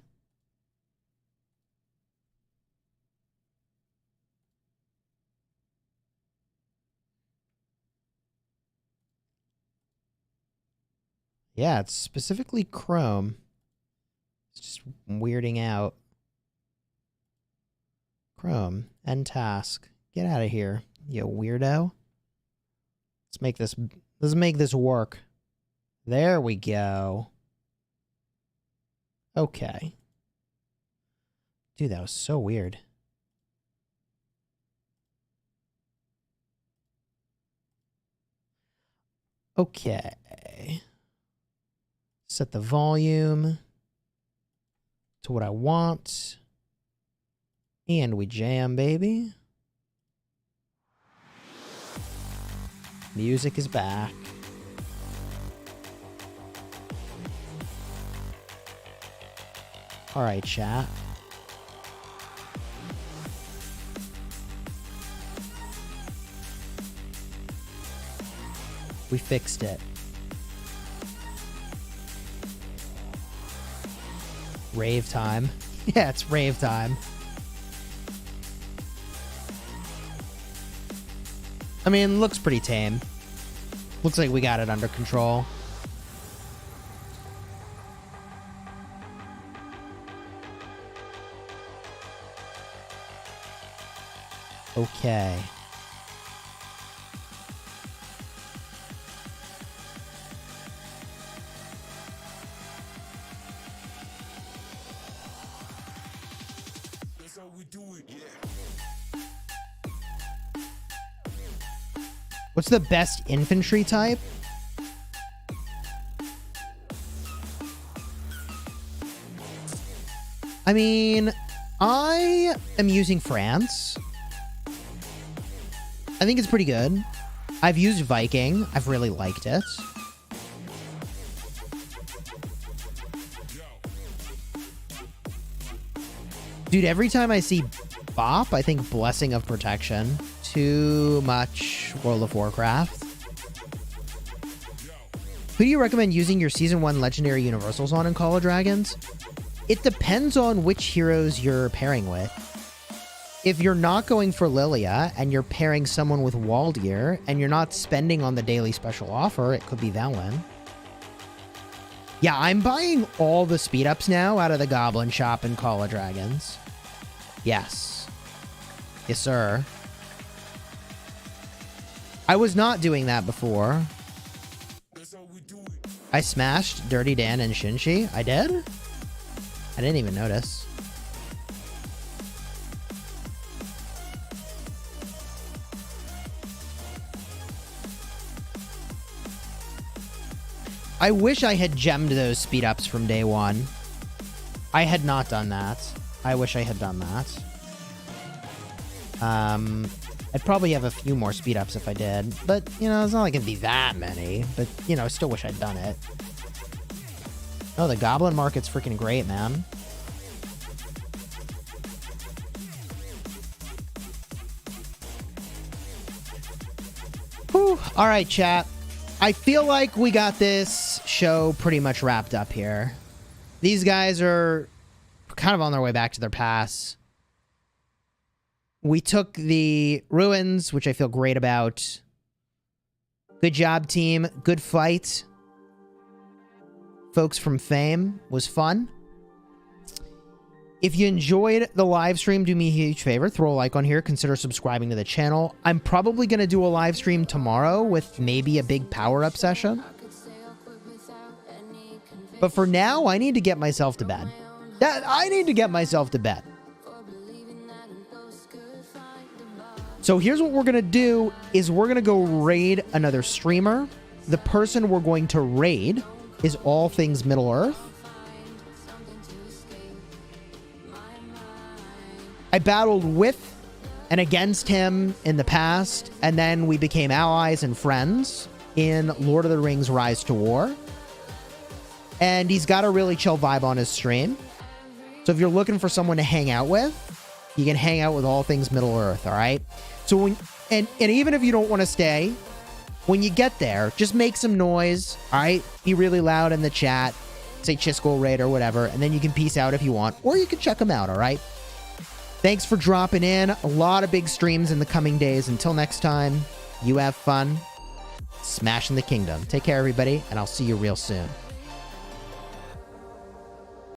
Yeah, it's specifically Chrome. It's just weirding out. Chrome, end task. Get out of here, you weirdo. Let's make this work. There we go. Okay. Dude, that was so weird. Okay. Set the volume to what I want. And we jam, baby. Music is back. All right, chat. We fixed it. Rave time. Yeah, it's rave time. I mean, looks pretty tame. Looks like we got it under control. Okay.
That's how we do it, yeah.
What's the best infantry type? I mean, I am using France. I think it's pretty good. I've used Viking. I've really liked it. Dude, every time I see Bop, I think Blessing of Protection. Too much World of Warcraft. Who do you recommend using your Season 1 Legendary Universals on in Call of Dragons? It depends on which heroes you're pairing with. If you're not going for Lilia and you're pairing someone with Waldir and you're not spending on the daily special offer, it could be Velen. Yeah, I'm buying all the speed ups now out of the Goblin Shop in Call of Dragons. Yes. Yes, sir. I was not doing that before. I smashed Dirty Dan and Shinchi. I did? I didn't even notice. I wish I had gemmed those speed ups from day one. I had not done that. I wish I had done that. I'd probably have a few more speed ups if I did, but you know, it's not like it'd be that many, but you know, I still wish I'd done it. Oh, the Goblin Market's freaking great, man. All right, chat. I feel like we got this show pretty much wrapped up here. These guys are kind of on their way back to their pass. We took the ruins, which I feel great about. Good job, team. Good fight. Folks from Fame was fun. If you enjoyed the live stream, do me a huge favor. Throw a like on here. Consider subscribing to the channel. I'm probably going to do a live stream tomorrow with maybe a big power-up session. But for now, I need to get myself to bed. I need to get myself to bed. So here's what we're going to do is we're going to go raid another streamer. The person we're going to raid is All Things Middle-earth. I battled with and against him in the past, and then we became allies and friends in Lord of the Rings Rise to War. And he's got a really chill vibe on his stream. So if you're looking for someone to hang out with, you can hang out with All Things Middle-earth, all right? So when and even if you don't want to stay, when you get there, just make some noise, all right? Be really loud in the chat, say Chisgule raid or whatever, and then you can peace out if you want, or you can check them out, all right? Thanks for dropping in. A lot of big streams in the coming days. Until next time, you have fun smashing the kingdom. Take care, everybody, and I'll see you real soon.